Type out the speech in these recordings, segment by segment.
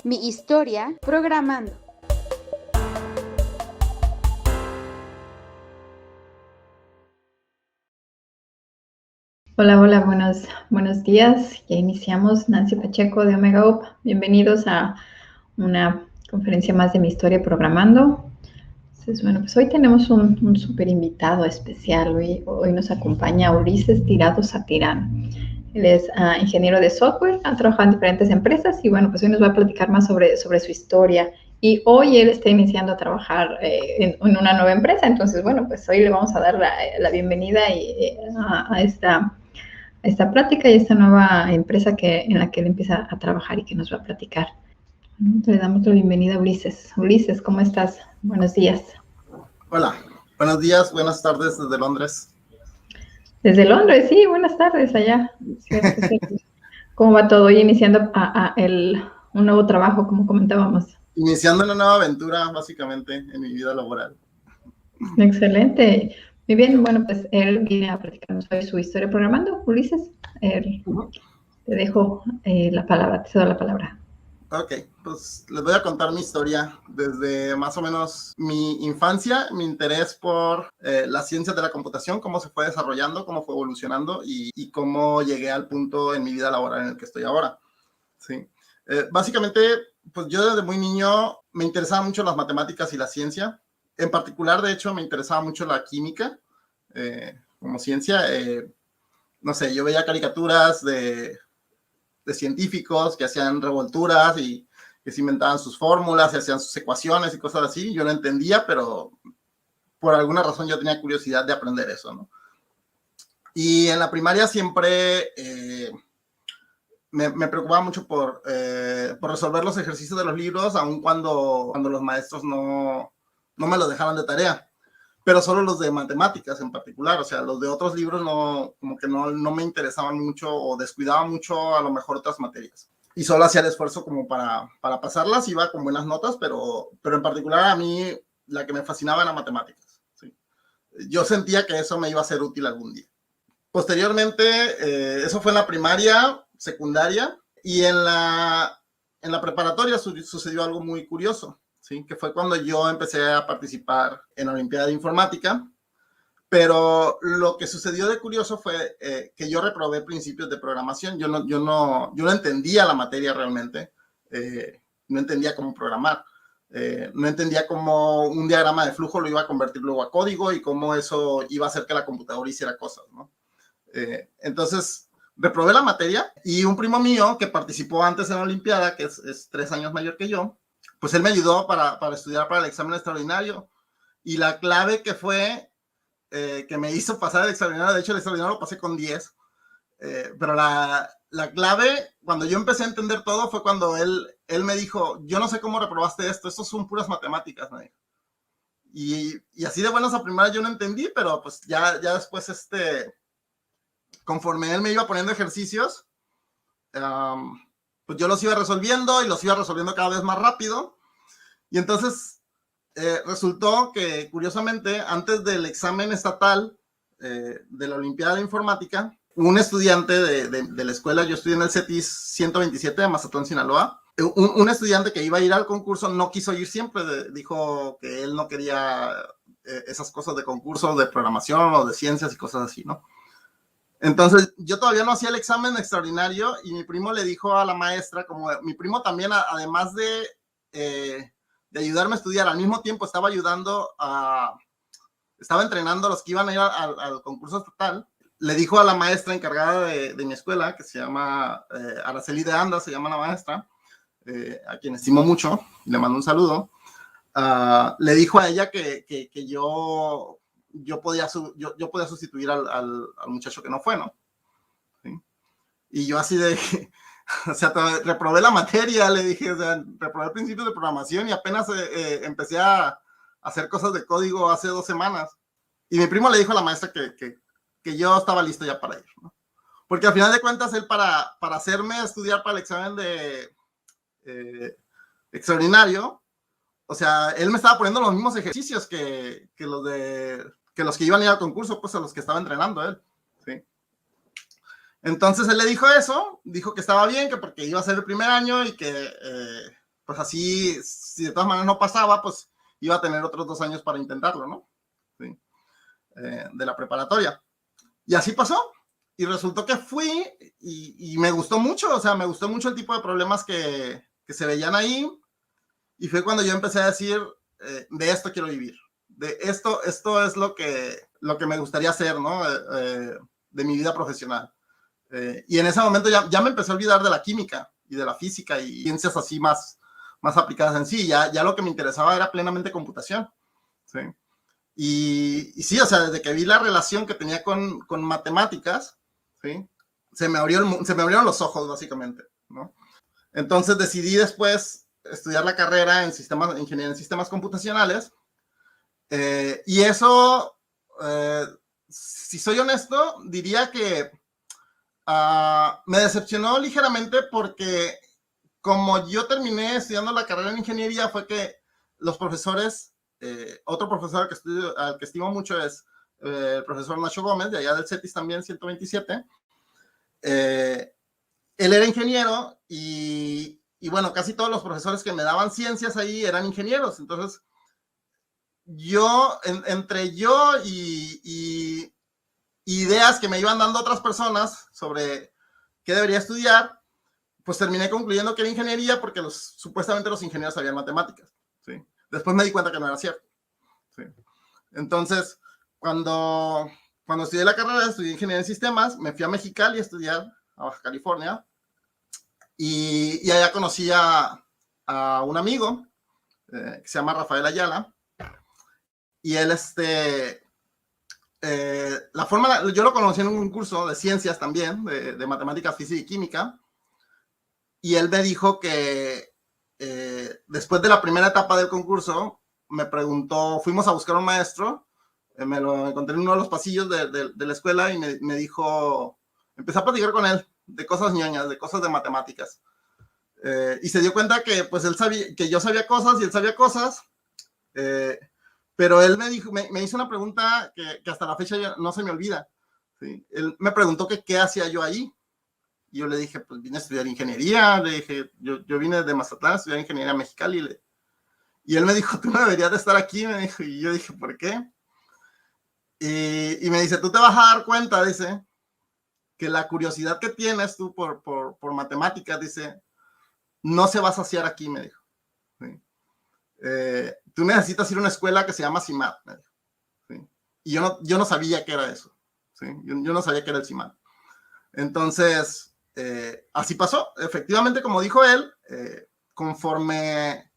Mi historia programando. Hola, hola, buenos días. Ya iniciamos. Nancy Pacheco de Omega UP. Bienvenidos a una conferencia más de Mi Historia Programando. Entonces, bueno, pues hoy tenemos un súper invitado especial. Hoy nos acompaña Ulises Tirado Satirán. Él es ingeniero de software, ha trabajado en diferentes empresas y bueno, pues hoy nos va a platicar más sobre su historia. Y hoy él está iniciando a trabajar en una nueva empresa. Entonces, bueno, pues hoy le vamos a dar la bienvenida a esta plática y esta nueva empresa en la que él empieza a trabajar y que nos va a platicar. Le damos la bienvenida a Ulises. Ulises, ¿cómo estás? Buenos días. Hola, buenos días, buenas tardes desde Londres. Desde Londres, sí, buenas tardes allá. Cierto, cierto. ¿Cómo va todo? Hoy iniciando un nuevo trabajo, como comentábamos. Iniciando una nueva aventura, básicamente, en mi vida laboral. Excelente. Muy bien, bueno, pues él viene a platicarnos hoy su historia programando. Ulises, te dejo la palabra, te cedo la palabra. Ok, pues les voy a contar mi historia desde más o menos mi infancia, mi interés por las ciencias de la computación, cómo se fue desarrollando, cómo fue evolucionando y cómo llegué al punto en mi vida laboral en el que estoy ahora. Sí. Básicamente, pues yo desde muy niño me interesaban mucho las matemáticas y la ciencia. En particular, de hecho, me interesaba mucho la química como ciencia. No sé, yo veía caricaturas de científicos que hacían revolturas y que se inventaban sus fórmulas y hacían sus ecuaciones y cosas así. Yo no entendía, pero por alguna razón yo tenía curiosidad de aprender eso, ¿no? Y en la primaria siempre me preocupaba mucho por resolver los ejercicios de los libros, aun cuando los maestros no me los dejaban de tarea, pero solo los de matemáticas en particular. O sea, los de otros libros como que no me interesaban mucho o descuidaba mucho a lo mejor otras materias. Y solo hacía el esfuerzo como para pasarlas, iba con buenas notas, pero en particular a mí la que me fascinaba era matemáticas. ¿Sí? Yo sentía que eso me iba a ser útil algún día. Posteriormente, eso fue en la primaria, secundaria, y en la preparatoria sucedió algo muy curioso, ¿sí? Que fue cuando yo empecé a participar en la Olimpiada de Informática, pero lo que sucedió de curioso fue que yo reprobé principios de programación. Yo no entendía la materia realmente, no entendía cómo programar. No entendía cómo un diagrama de flujo lo iba a convertir luego a código y cómo eso iba a hacer que la computadora hiciera cosas, ¿no? Entonces, reprobé la materia y un primo mío que participó antes en la Olimpiada, que es 3 años mayor que yo, pues él me ayudó para estudiar para el examen extraordinario. Y la clave que fue que me hizo pasar el extraordinario, de hecho el extraordinario lo pasé con 10, pero la clave, cuando yo empecé a entender todo, fue cuando él me dijo, yo no sé cómo reprobaste esto son puras matemáticas, me dijo. Y así de buenas a primeras yo no entendí, pero pues ya después conforme él me iba poniendo ejercicios, pues yo los iba resolviendo y los iba resolviendo cada vez más rápido. Y entonces resultó que, curiosamente, antes del examen estatal de la Olimpiada de Informática, un estudiante de la escuela, yo estudié en el CETIS 127 de Mazatlán, Sinaloa, un estudiante que iba a ir al concurso no quiso ir siempre, dijo que él no quería esas cosas de concursos de programación o de ciencias y cosas así, ¿no? Entonces, yo todavía no hacía el examen extraordinario y mi primo le dijo a la maestra, como mi primo también, además de ayudarme a estudiar, al mismo tiempo estaba estaba entrenando a los que iban a ir al concurso estatal, le dijo a la maestra encargada de mi escuela, que se llama Araceli de Anda, se llama la maestra, a quien estimo mucho, le mando un saludo, le dijo a ella que yo podía sustituir al muchacho que no fue, ¿no? ¿Sí? Y yo así de, o sea, reprobé la materia, le dije, o sea, reprobé el principio de programación y apenas empecé a hacer cosas de código hace 2 semanas. Y mi primo le dijo a la maestra que yo estaba listo ya para ir, ¿no? Porque al final de cuentas, él para hacerme estudiar para el examen de extraordinario, o sea, él me estaba poniendo los mismos ejercicios que los que iban a ir al concurso, pues a los que estaba entrenando él, ¿sí? Entonces él le dijo eso, dijo que estaba bien, que porque iba a ser el primer año y que pues así, si de todas maneras no pasaba, pues iba a tener otros 2 años para intentarlo, ¿no? Sí. De la preparatoria. Y así pasó. Y resultó que fui y me gustó mucho, o sea, me gustó mucho el tipo de problemas que se veían ahí. Y fue cuando yo empecé a decir, de esto quiero vivir. De esto es lo que me gustaría hacer, ¿no? De mi vida profesional. Y en ese momento ya me empecé a olvidar de la química y de la física y ciencias así más aplicadas en sí. Ya lo que me interesaba era plenamente computación. ¿Sí? Y sí, o sea, desde que vi la relación que tenía con matemáticas, ¿sí? se me abrieron los ojos, básicamente, ¿no? Entonces decidí después estudiar la carrera en ingeniería en sistemas computacionales. Y eso, si soy honesto, diría que me decepcionó ligeramente porque como yo terminé estudiando la carrera en ingeniería, fue que los profesores, otro profesor al que estimo mucho es el profesor Nacho Gómez, de allá del CETIS también, 127. Él era ingeniero y bueno, casi todos los profesores que me daban ciencias ahí eran ingenieros. Entonces, entre yo y ideas que me iban dando otras personas sobre qué debería estudiar, pues terminé concluyendo que era ingeniería porque supuestamente los ingenieros sabían matemáticas. ¿Sí? Después me di cuenta que no era cierto. ¿Sí? Entonces, cuando estudié la carrera, estudié ingeniería en sistemas, me fui a Mexicali a estudiar, a Baja California, y allá conocí a un amigo que se llama Rafael Ayala, y él, yo lo conocí en un curso de ciencias también, de matemáticas, física y química, y él me dijo que después de la primera etapa del concurso, me preguntó, fuimos a buscar un maestro, me lo encontré en uno de los pasillos de la escuela y me dijo, empecé a platicar con él de cosas ñoñas, de cosas de matemáticas. Y se dio cuenta que pues él sabía, que yo sabía cosas y él sabía cosas, pero él me hizo una pregunta que hasta la fecha ya no se me olvida. ¿Sí? Él me preguntó que qué hacía yo ahí. Y yo le dije, pues vine a estudiar ingeniería. Le dije, yo vine de Mazatlán a estudiar ingeniería Mexicali. Y él me dijo, tú no deberías de estar aquí. Me dijo, y yo dije, ¿por qué? Y me dice, tú te vas a dar cuenta, dice, que la curiosidad que tienes tú por matemáticas, dice, no se va a saciar aquí, me dijo. ¿Sí? Tú necesitas ir a una escuela que se llama CIMAD, me dijo. ¿Sí? Y yo no sabía qué era eso. ¿Sí? Yo no sabía qué era el CIMAD. Entonces, así pasó. Efectivamente, como dijo él, conforme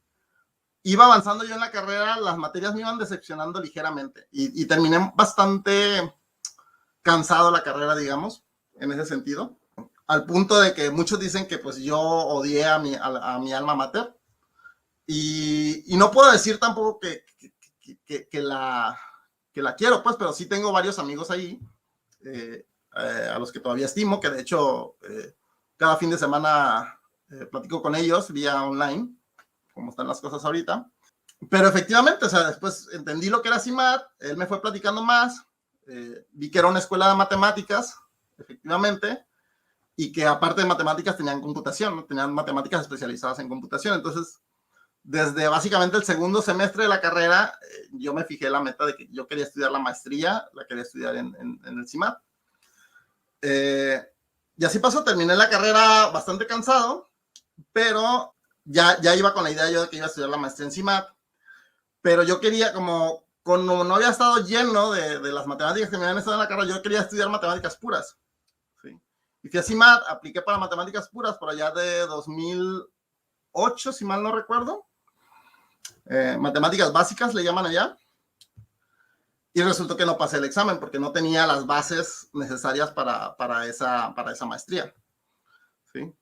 iba avanzando yo en la carrera, las materias me iban decepcionando ligeramente y terminé bastante cansado la carrera, digamos, en ese sentido, al punto de que muchos dicen que pues yo odié a mi alma mater y no puedo decir tampoco que la quiero, pues, pero sí tengo varios amigos ahí a los que todavía estimo, que de hecho cada fin de semana platico con ellos vía online, como están las cosas ahorita. Pero efectivamente, o sea, después entendí lo que era CIMAD, él me fue platicando más, vi que era una escuela de matemáticas, efectivamente, y que aparte de matemáticas tenían computación, ¿no? Tenían matemáticas especializadas en computación. Entonces, desde básicamente el segundo semestre de la carrera, yo me fijé la meta de que yo quería estudiar la maestría, la quería estudiar en el CIMAD. Y así pasó, terminé la carrera bastante cansado, pero ya iba con la idea yo de que iba a estudiar la maestría en CIMAD, pero yo quería, como no había estado lleno de las matemáticas que me habían estado en la carrera, yo quería estudiar matemáticas puras. ¿Sí? Y fui a CIMAD, apliqué para matemáticas puras por allá de 2008, si mal no recuerdo. Matemáticas básicas le llaman allá. Y resultó que no pasé el examen porque no tenía las bases necesarias para esa maestría. ¿Sí?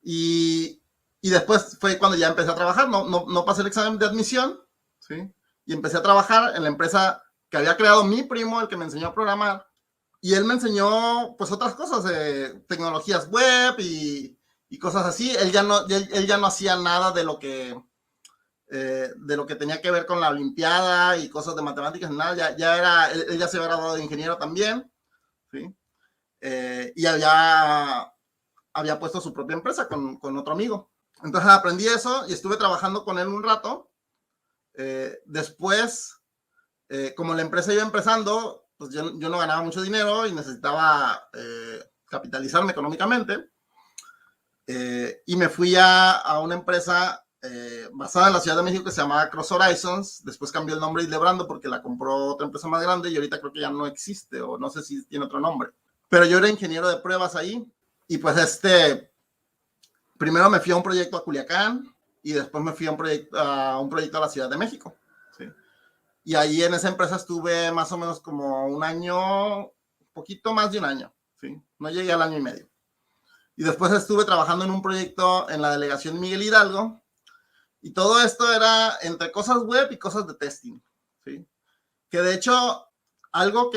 Y después fue cuando ya empecé a trabajar. No pasé el examen de admisión. ¿Sí? Y empecé a trabajar en la empresa que había creado mi primo, el que me enseñó a programar. Y él me enseñó pues otras cosas, tecnologías web y cosas así. Él ya no hacía nada de lo que tenía que ver con la olimpiada y cosas de matemáticas, nada, él ya se había graduado de ingeniero también, ¿sí? Y había puesto su propia empresa con otro amigo. Entonces aprendí eso y estuve trabajando con él un rato. Después, como la empresa iba empezando, pues yo no ganaba mucho dinero y necesitaba capitalizarme económicamente. Y me fui a una empresa basada en la Ciudad de México que se llamaba Cross Horizons. Después cambió el nombre y Lebrando porque la compró otra empresa más grande y ahorita creo que ya no existe o no sé si tiene otro nombre. Pero yo era ingeniero de pruebas ahí y pues primero me fui a un proyecto a Culiacán y después me fui a un proyecto a la Ciudad de México. ¿Sí? Y ahí en esa empresa estuve más o menos como un año, un poquito más de un año. ¿Sí? No llegué al año y medio. Y después estuve trabajando en un proyecto en la delegación Miguel Hidalgo. Y todo esto era entre cosas web y cosas de testing. ¿Sí? Que de hecho, algo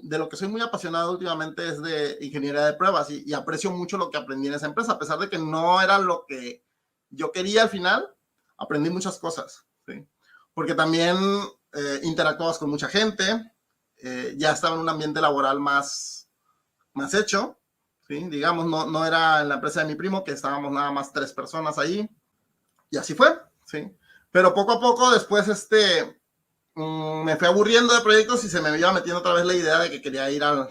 de lo que soy muy apasionado últimamente es de ingeniería de pruebas y aprecio mucho lo que aprendí en esa empresa. A pesar de que no era lo que yo quería al final, aprendí muchas cosas. ¿Sí? Porque también interactuabas con mucha gente, ya estaba en un ambiente laboral más hecho. ¿Sí? Digamos, no era en la empresa de mi primo, que estábamos nada más 3 personas ahí, y así fue, ¿sí? Pero poco a poco después me fui aburriendo de proyectos y se me iba metiendo otra vez la idea de que quería ir a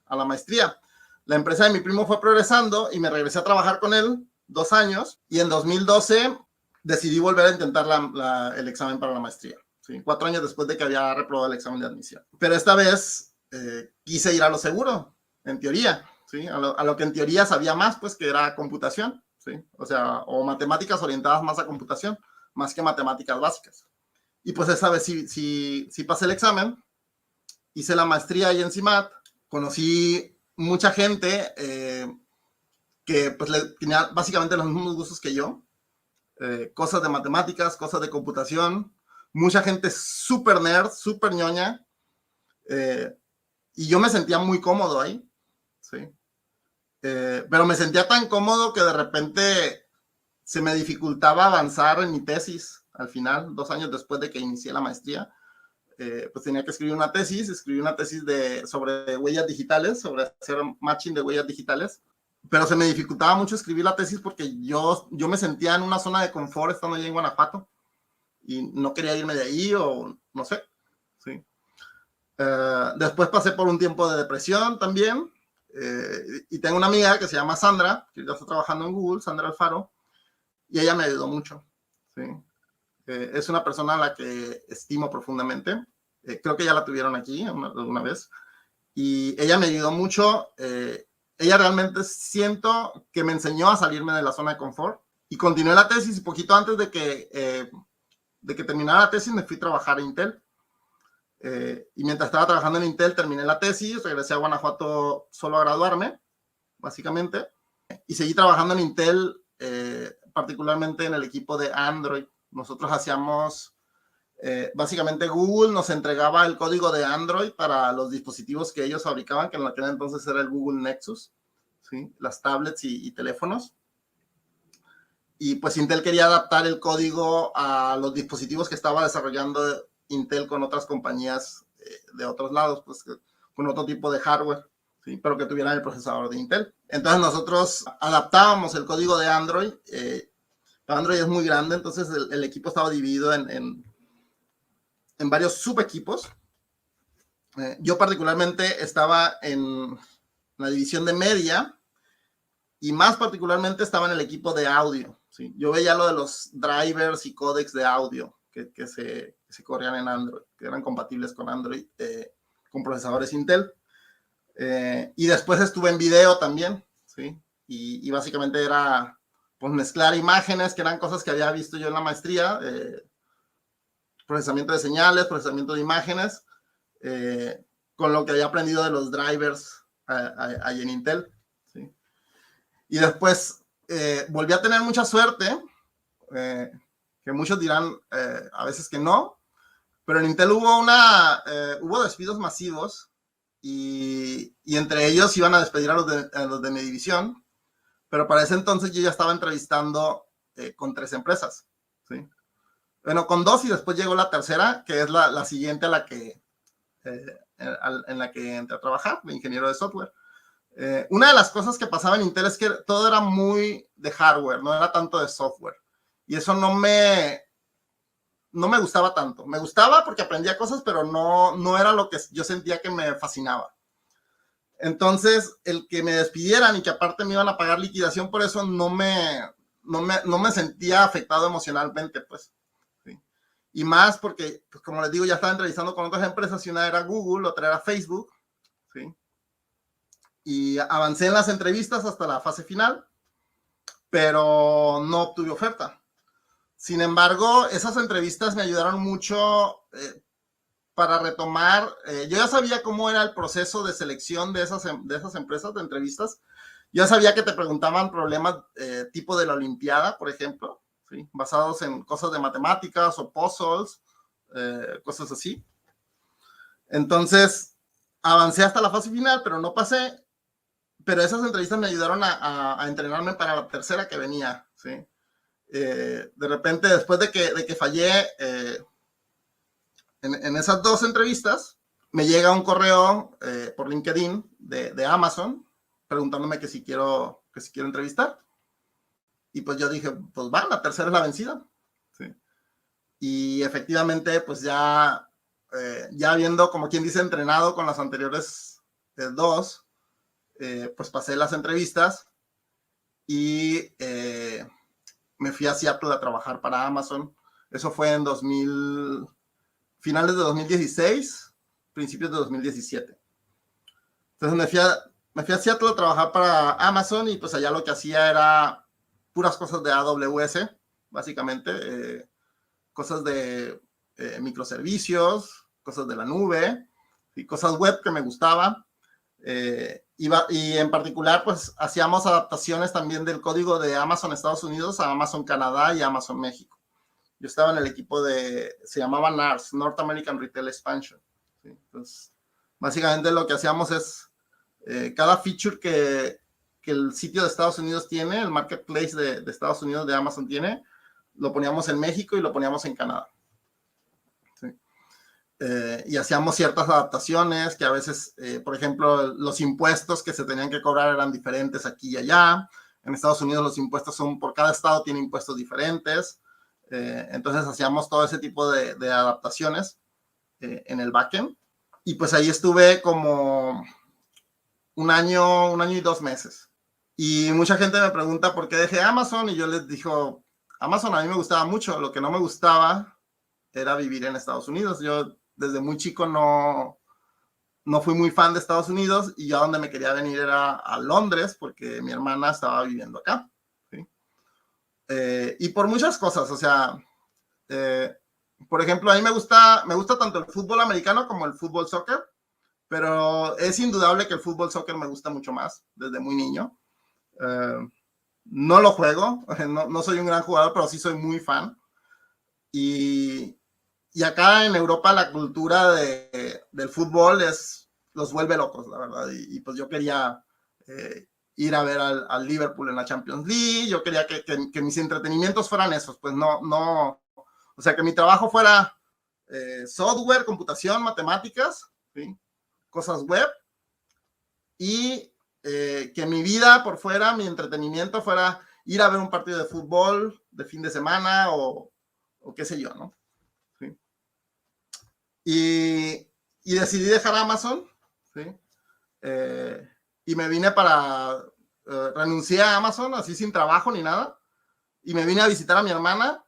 la maestría. La empresa de mi primo fue progresando y me regresé a trabajar con él 2 años, y en 2012 decidí volver a intentar el examen para la maestría, ¿sí? 4 años después de que había reprobado el examen de admisión. Pero esta vez quise ir a lo seguro, en teoría, ¿sí? A lo que en teoría sabía más, pues, que era computación, ¿sí? O sea, o matemáticas orientadas más a computación, más que matemáticas básicas. Y pues esa vez sí pasé el examen, hice la maestría ahí en CIMAT, conocí mucha gente que pues tenía básicamente los mismos gustos que yo, cosas de matemáticas, cosas de computación, mucha gente súper nerd, súper ñoña, y yo me sentía muy cómodo ahí, ¿sí? Pero me sentía tan cómodo que de repente se me dificultaba avanzar en mi tesis al final, 2 años después de que inicié la maestría. Pues tenía que escribir una tesis sobre huellas digitales, sobre hacer matching de huellas digitales, pero se me dificultaba mucho escribir la tesis porque yo me sentía en una zona de confort estando allá en Guanajuato y no quería irme de ahí o no sé, ¿sí? Después pasé por un tiempo de depresión también, y tengo una amiga que se llama Sandra, que ya está trabajando en Google, Sandra Alfaro, y ella me ayudó mucho, ¿sí? Es una persona a la que estimo profundamente. Creo que ya la tuvieron aquí alguna vez. Y ella me ayudó mucho. Ella realmente siento que me enseñó a salirme de la zona de confort. Y continué la tesis y poquito antes de que terminara la tesis me fui a trabajar a Intel. Y mientras estaba trabajando en Intel terminé la tesis, regresé a Guanajuato solo a graduarme, básicamente. Y seguí trabajando en Intel, particularmente en el equipo de Android. Nosotros hacíamos, básicamente Google nos entregaba el código de Android para los dispositivos que ellos fabricaban, que en aquel entonces era el Google Nexus, ¿sí? Las tablets y teléfonos. Y pues Intel quería adaptar el código a los dispositivos que estaba desarrollando Intel con otras compañías de otros lados, pues con otro tipo de hardware, ¿sí? Pero que tuvieran el procesador de Intel. Entonces nosotros adaptábamos el código de Android. Android es muy grande, entonces el equipo estaba dividido en varios subequipos. Yo particularmente estaba en la división de media y más particularmente estaba en el equipo de audio, ¿sí? Yo veía lo de los drivers y códecs de audio que se corrían en Android, que eran compatibles con Android, con procesadores Intel. Y después estuve en video también, ¿sí? Y básicamente era pues mezclar imágenes, que eran cosas que había visto yo en la maestría, procesamiento de señales, procesamiento de imágenes, con lo que había aprendido de los drivers ahí en Intel, ¿sí? Y después volví a tener mucha suerte, que muchos dirán a veces que no, pero en Intel hubo despidos masivos y entre ellos iban a despedir a los de mi división, pero para ese entonces yo ya estaba entrevistando con 3 empresas, ¿sí? Bueno, con 2 y después llegó la tercera, que es la siguiente a la que, en la que entré a trabajar, de ingeniero de software. Una de las cosas que pasaba en Intel es que todo era muy de hardware, no era tanto de software. Y eso no me gustaba tanto. Me gustaba porque aprendía cosas, pero no era lo que yo sentía que me fascinaba. Entonces, el que me despidieran y que aparte me iban a pagar liquidación por eso, no me sentía afectado emocionalmente, pues. ¿Sí? Y más porque, pues, como les digo, ya estaba entrevistando con otras empresas y una era Google, otra era Facebook, ¿sí? Y avancé en las entrevistas hasta la fase final, pero no obtuve oferta. Sin embargo, esas entrevistas me ayudaron mucho para retomar. Yo ya sabía cómo era el proceso de selección de esas empresas de entrevistas. Yo sabía que te preguntaban problemas tipo de la Olimpiada, por ejemplo, ¿sí? Basados en cosas de matemáticas o puzzles, cosas así. Entonces, avancé hasta la fase final, pero no pasé. Pero esas entrevistas me ayudaron a entrenarme para la tercera que venía, ¿sí? De repente, después de que fallé en esas dos entrevistas, me llega un correo por LinkedIn de Amazon preguntándome que si quiero entrevistar. Y pues yo dije, pues va, la tercera es la vencida. ¿Sí? Y efectivamente, pues ya viendo, como quien dice, entrenado con las anteriores dos, pues pasé las entrevistas y me fui a Seattle a trabajar para Amazon. Eso fue en finales de 2016, principios de 2017. Entonces me fui a Seattle a trabajar para Amazon y pues allá lo que hacía era puras cosas de AWS, básicamente, cosas de microservicios, cosas de la nube y cosas web que me gustaban. Y en particular, pues hacíamos adaptaciones también del código de Amazon Estados Unidos a Amazon Canadá y Amazon México. Yo estaba en el equipo se llamaba NARS, North American Retail Expansion. ¿Sí? Entonces, básicamente lo que hacíamos es cada feature que el sitio de Estados Unidos tiene, el marketplace de Estados Unidos de Amazon tiene, lo poníamos en México y lo poníamos en Canadá. ¿Sí? Y hacíamos ciertas adaptaciones que a veces, por ejemplo, los impuestos que se tenían que cobrar eran diferentes aquí y allá. En Estados Unidos los impuestos por cada estado tiene impuestos diferentes. Entonces hacíamos todo ese tipo de adaptaciones en el backend. Y pues ahí estuve como un año y 2 meses. Y mucha gente me pregunta por qué dejé Amazon y yo les digo, Amazon a mí me gustaba mucho. Lo que no me gustaba era vivir en Estados Unidos. Yo desde muy chico no fui muy fan de Estados Unidos y yo a donde me quería venir era a Londres porque mi hermana estaba viviendo acá. ¿Sí? Y por muchas cosas, o sea, por ejemplo, a mí me gusta tanto el fútbol americano como el fútbol soccer, pero es indudable que el fútbol soccer me gusta mucho más desde muy niño. No lo juego, no soy un gran jugador, pero sí soy muy fan. Y acá en Europa la cultura del fútbol los vuelve locos, la verdad. Y pues yo quería ir a ver al Liverpool en la Champions League. Yo quería que mis entretenimientos fueran esos. Pues o sea, que mi trabajo fuera software, computación, matemáticas, ¿sí? Cosas web. Y que mi vida por fuera, mi entretenimiento fuera ir a ver un partido de fútbol de fin de semana o qué sé yo, ¿no? ¿Sí? Y decidí dejar Amazon, ¿sí? Y me vine renuncié a Amazon así sin trabajo ni nada y me vine a visitar a mi hermana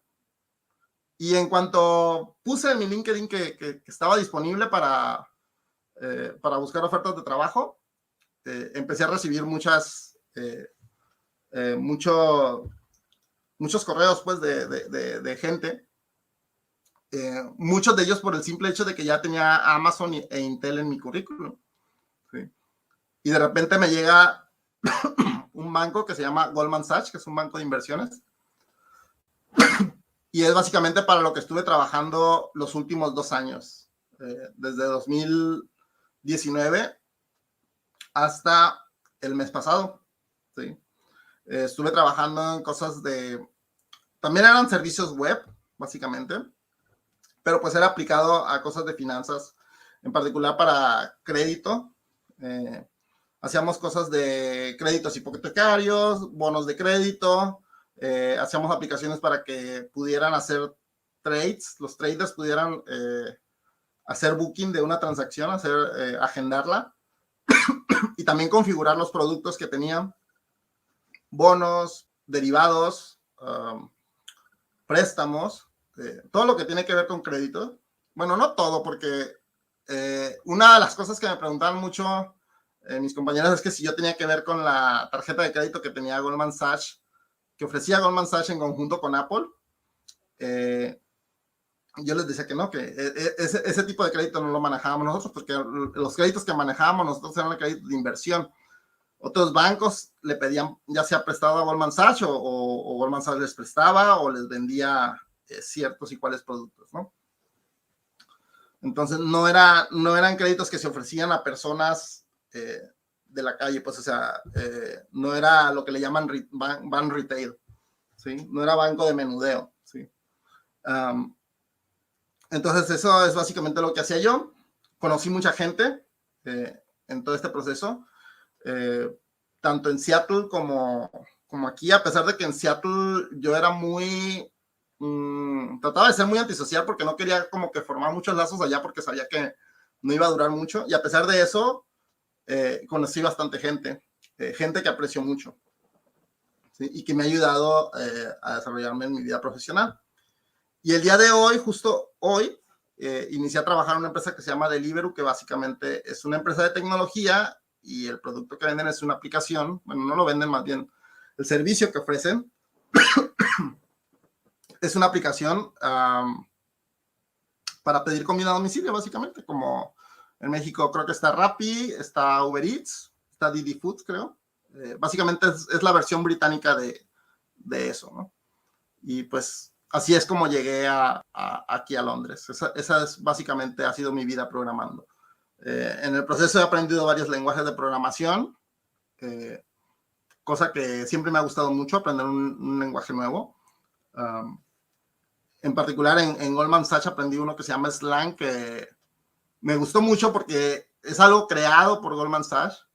y en cuanto puse en mi LinkedIn que estaba disponible para buscar ofertas de trabajo, empecé a recibir muchos correos pues de gente, muchos de ellos por el simple hecho de que ya tenía Amazon e Intel en mi currículum. ¿Sí? Y de repente me llega un banco que se llama Goldman Sachs, que es un banco de inversiones, y es básicamente para lo que estuve trabajando los últimos 2 años, desde 2019 hasta el mes pasado. ¿Sí? Estuve trabajando en cosas también eran servicios web, básicamente, pero pues era aplicado a cosas de finanzas, en particular para crédito. hacíamos cosas de créditos hipotecarios, bonos de crédito, hacíamos aplicaciones para que pudieran hacer trades, los traders pudieran hacer booking de una transacción, agendarla, y también configurar los productos que tenían, bonos, derivados, préstamos, todo lo que tiene que ver con crédito. Bueno, no todo, porque una de las cosas que me preguntaban mucho mis compañeros es que si yo tenía que ver con la tarjeta de crédito que tenía Goldman Sachs, que ofrecía Goldman Sachs en conjunto con Apple. Yo les decía que no, que ese tipo de crédito no lo manejábamos nosotros, porque los créditos que manejábamos nosotros eran créditos de inversión. Otros bancos le pedían, ya sea prestado a Goldman Sachs o Goldman Sachs les prestaba o les vendía ciertos y cuáles productos, ¿no? Entonces no eran créditos que se ofrecían a personas de la calle, pues, o sea, no era lo que le llaman ban retail, ¿sí? No era banco de menudeo, ¿sí? Entonces eso es básicamente lo que hacía yo. Conocí mucha gente en todo este proceso, tanto en Seattle como aquí, a pesar de que en Seattle yo era trataba de ser muy antisocial porque no quería como que formar muchos lazos allá porque sabía que no iba a durar mucho, y a pesar de eso conocí bastante gente que aprecio mucho, ¿sí? Y que me ha ayudado a desarrollarme en mi vida profesional. Y el día de hoy, justo hoy, inicié a trabajar en una empresa que se llama Deliveroo, que básicamente es una empresa de tecnología, y el producto que venden es una aplicación. Bueno, no lo venden, más bien el servicio que ofrecen es una aplicación para pedir comida a domicilio, básicamente, como en México creo que está Rappi, está Uber Eats, está Didi Food, creo. Básicamente es la versión británica de eso, ¿no? Y pues así es como llegué aquí a Londres. Esa es básicamente, ha sido mi vida programando. En el proceso he aprendido varios lenguajes de programación, cosa que siempre me ha gustado mucho, aprender un lenguaje nuevo. En particular en Goldman Sachs aprendí uno que se llama Slang, que me gustó mucho porque es algo creado por Goldman Sachs,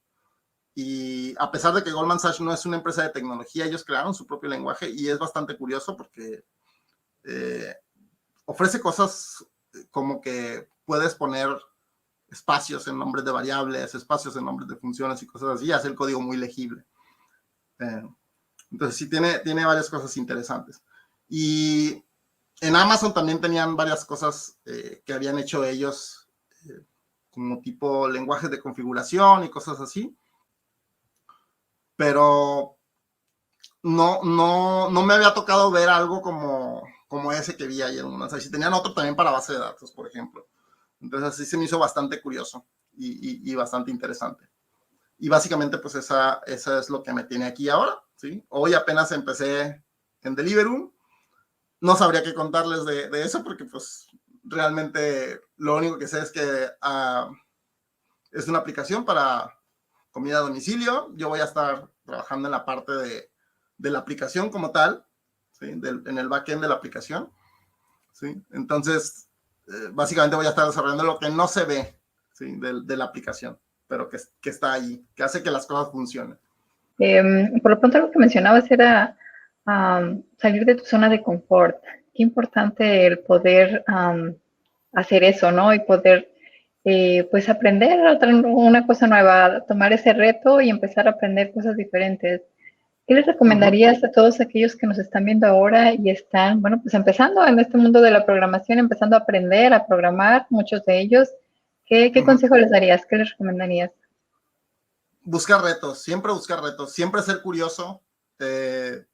y a pesar de que Goldman Sachs no es una empresa de tecnología, ellos crearon su propio lenguaje, y es bastante curioso porque ofrece cosas como que puedes poner espacios en nombres de variables, espacios en nombres de funciones y cosas así, y hace el código muy legible. Entonces sí tiene varias cosas interesantes. Y en Amazon también tenían varias cosas que habían hecho ellos, como tipo lenguajes de configuración y cosas así, pero no me había tocado ver algo como ese que vi ayer. O sea, si tenían otro también para base de datos, por ejemplo. Entonces así se me hizo bastante curioso y bastante interesante. Y básicamente pues esa es lo que me tiene aquí ahora, ¿sí? Hoy apenas empecé en Deliveroo. No sabría qué contarles de eso porque pues realmente lo único que sé es que es una aplicación para comida a domicilio. Yo voy a estar trabajando en la parte de la aplicación como tal, ¿sí? En el backend de la aplicación, ¿sí? Entonces, básicamente voy a estar desarrollando lo que no se ve, ¿sí? de la aplicación, pero que está ahí, que hace que las cosas funcionen. Por lo pronto, lo que mencionabas era salir de tu zona de confort. Qué importante el poder hacer eso, ¿no? Y poder, pues, aprender una cosa nueva, tomar ese reto y empezar a aprender cosas diferentes. ¿Qué les recomendarías a todos aquellos que nos están viendo ahora y están, bueno, pues empezando en este mundo de la programación, empezando a aprender a programar, muchos de ellos? ¿Qué consejo les darías? ¿Qué les recomendarías? Buscar retos, siempre ser curioso,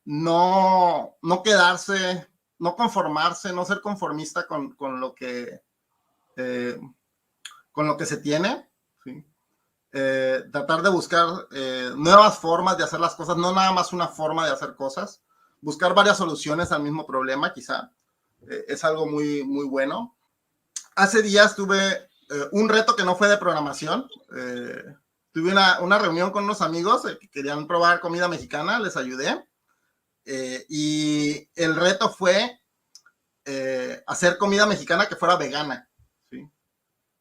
no quedarse, no conformarse, no ser conformista con lo que se tiene, ¿sí? Tratar de buscar nuevas formas de hacer las cosas, no nada más una forma de hacer cosas, buscar varias soluciones al mismo problema, quizá, es algo muy, muy bueno. Hace días tuve un reto que no fue de programación. Tuve una reunión con unos amigos que querían probar comida mexicana, les ayudé, y el reto fue hacer comida mexicana que fuera vegana, ¿sí?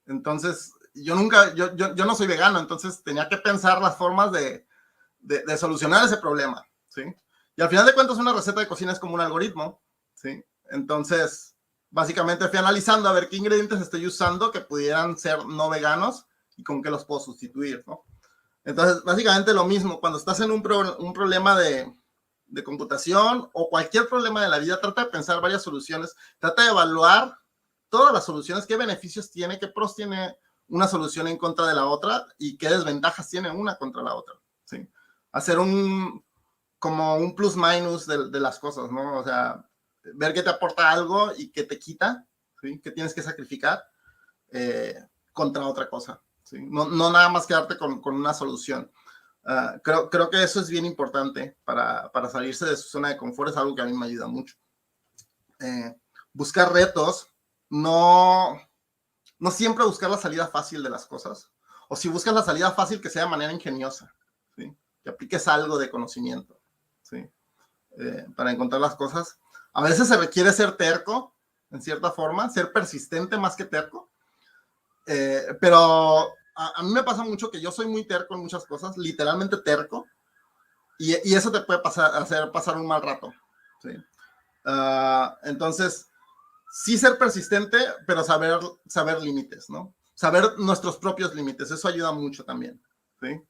Entonces, yo no soy vegano, entonces tenía que pensar las formas de solucionar ese problema, ¿sí? Y al final de cuentas una receta de cocina es como un algoritmo, ¿sí? Entonces, básicamente fui analizando a ver qué ingredientes estoy usando que pudieran ser no veganos y con qué los puedo sustituir, ¿no? Entonces, básicamente lo mismo, cuando estás en un problema de computación o cualquier problema de la vida, trata de pensar varias soluciones, trata de evaluar todas las soluciones, qué beneficios tiene, qué pros tiene una solución en contra de la otra y qué desventajas tiene una contra la otra, ¿sí? Hacer como un plus minus de las cosas, ¿no? O sea, ver qué te aporta algo y qué te quita, ¿sí? Qué tienes que sacrificar contra otra cosa, ¿sí? No nada más quedarte con una solución. Creo que eso es bien importante para salirse de su zona de confort, es algo que a mí me ayuda mucho. Buscar retos, no siempre buscar la salida fácil de las cosas, o si buscas la salida fácil, que sea de manera ingeniosa, ¿sí? Que apliques algo de conocimiento, ¿sí? Para encontrar las cosas. A veces se requiere ser terco, en cierta forma, ser persistente más que terco, pero a mí me pasa mucho que yo soy muy terco en muchas cosas, literalmente terco, y eso te puede hacer pasar un mal rato, ¿sí? Entonces, sí ser persistente, pero saber límites, ¿no? Saber nuestros propios límites, eso ayuda mucho también, ¿sí?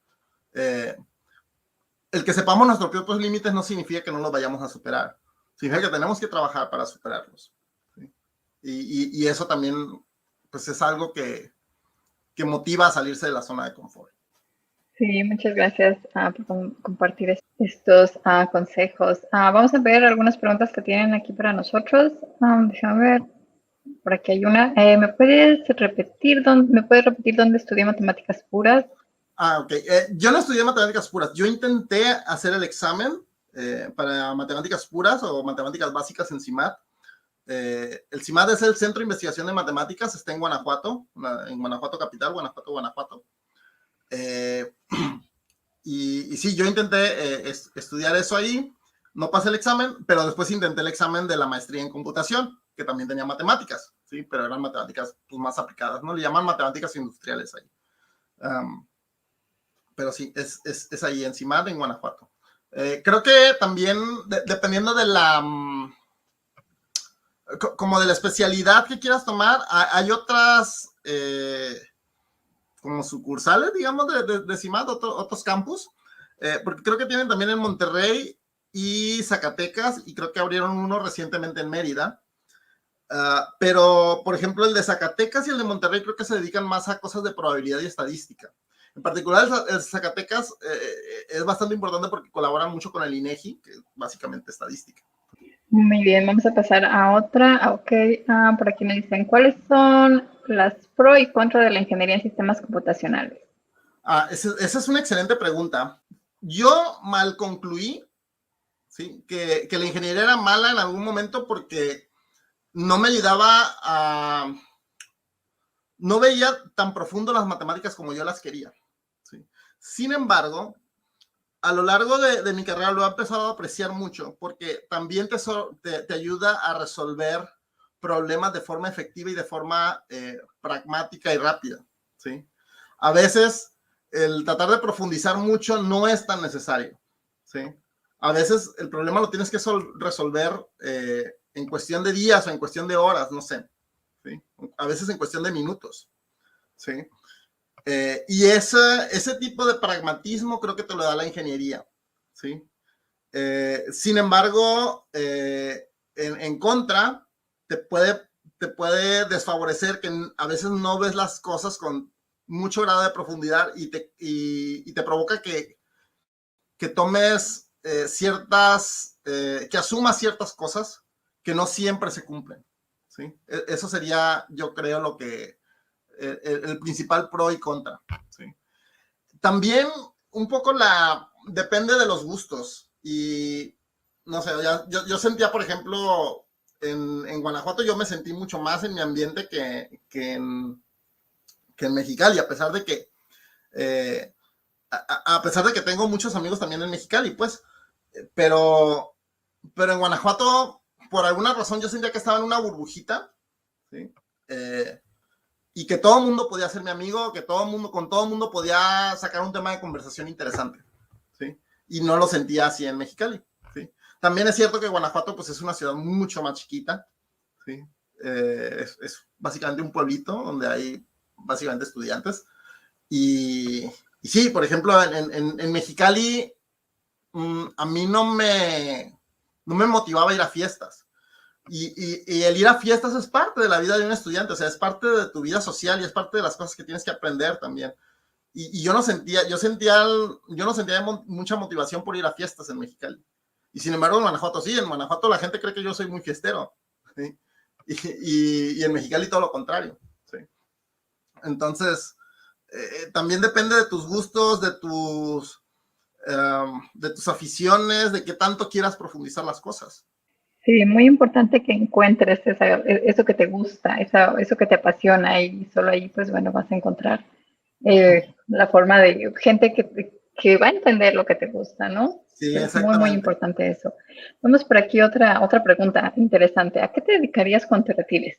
El que sepamos nuestros propios límites no significa que no los vayamos a superar, significa que tenemos que trabajar para superarlos, ¿sí? Y eso también, pues es algo que motiva a salirse de la zona de confort. Sí, muchas gracias por compartir estos consejos. Vamos a ver algunas preguntas que tienen aquí para nosotros. Déjame ver. Por aquí hay una. ¿Me puedes repetir dónde estudié matemáticas puras? Ok. Yo no estudié matemáticas puras. Yo intenté hacer el examen para matemáticas puras o matemáticas básicas en CIMAD. El CIMAD es el Centro de Investigación de Matemáticas, está en Guanajuato, en Guanajuato capital, Guanajuato. Y sí, yo intenté estudiar eso ahí, no pasé el examen, pero después intenté el examen de la maestría en computación, que también tenía matemáticas, ¿sí? Pero eran matemáticas pues, más aplicadas, ¿no? Le llaman matemáticas industriales ahí. Pero sí, es ahí en CIMAD, en Guanajuato. Creo que también, dependiendo de como de la especialidad que quieras tomar, hay otras como sucursales, digamos, de CIMAD, otros campus, porque creo que tienen también en Monterrey y Zacatecas, y creo que abrieron uno recientemente en Mérida. Pero, por ejemplo, el de Zacatecas y el de Monterrey creo que se dedican más a cosas de probabilidad y estadística. En particular, el Zacatecas es bastante importante porque colaboran mucho con el INEGI, que es básicamente estadística. Muy bien, vamos a pasar a otra. Ok, por aquí me dicen, ¿cuáles son las pro y contra de la ingeniería en sistemas computacionales? Esa es una excelente pregunta. Yo mal concluí, ¿sí? que la ingeniería era mala en algún momento porque no me ayudaba no veía tan profundo las matemáticas como yo las quería, ¿sí? Sin embargo, a lo largo de mi carrera lo he empezado a apreciar mucho porque también te ayuda a resolver problemas de forma efectiva y de forma pragmática y rápida, ¿sí? A veces el tratar de profundizar mucho no es tan necesario, ¿sí? A veces el problema lo tienes que resolver en cuestión de días o en cuestión de horas, no sé, ¿sí? A veces en cuestión de minutos, ¿sí? Y ese tipo de pragmatismo creo que te lo da la ingeniería, ¿sí? Sin embargo, en contra, te puede desfavorecer que a veces no ves las cosas con mucho grado de profundidad y te provoca que tomes que asumas ciertas cosas que no siempre se cumplen, ¿sí? Eso sería, yo creo, lo que el principal pro y contra, ¿sí? También un poco depende de los gustos y no sé, yo sentía, por ejemplo, en Guanajuato yo me sentí mucho más en mi ambiente que en Mexicali, a pesar de que a pesar de que tengo muchos amigos también en Mexicali, pues, pero en Guanajuato, por alguna razón, yo sentía que estaba en una burbujita, ¿sí? y que todo el mundo podía ser mi amigo, que con todo el mundo podía sacar un tema de conversación interesante, ¿sí? Y no lo sentía así en Mexicali, ¿sí? También es cierto que Guanajuato pues es una ciudad mucho más chiquita, ¿sí? Es básicamente un pueblito donde hay básicamente estudiantes. Y sí, por ejemplo, en Mexicali, a mí no me motivaba ir a fiestas. Y el ir a fiestas es parte de la vida de un estudiante, o sea, es parte de tu vida social y es parte de las cosas que tienes que aprender también. Y yo no sentía mucha motivación por ir a fiestas en Mexicali. Y sin embargo, en Guanajuato sí, en Guanajuato la gente cree que yo soy muy fiestero, ¿sí? Y en Mexicali todo lo contrario, ¿sí? Entonces, también depende de tus gustos, de tus aficiones, de qué tanto quieras profundizar las cosas. Sí, muy importante que encuentres eso que te gusta, eso que te apasiona y solo ahí, pues bueno, vas a encontrar la forma de gente que va a entender lo que te gusta, ¿no? Sí, es muy, muy exactamente. importante eso. Vamos por aquí otra pregunta interesante. ¿A qué te dedicarías cuando te retires?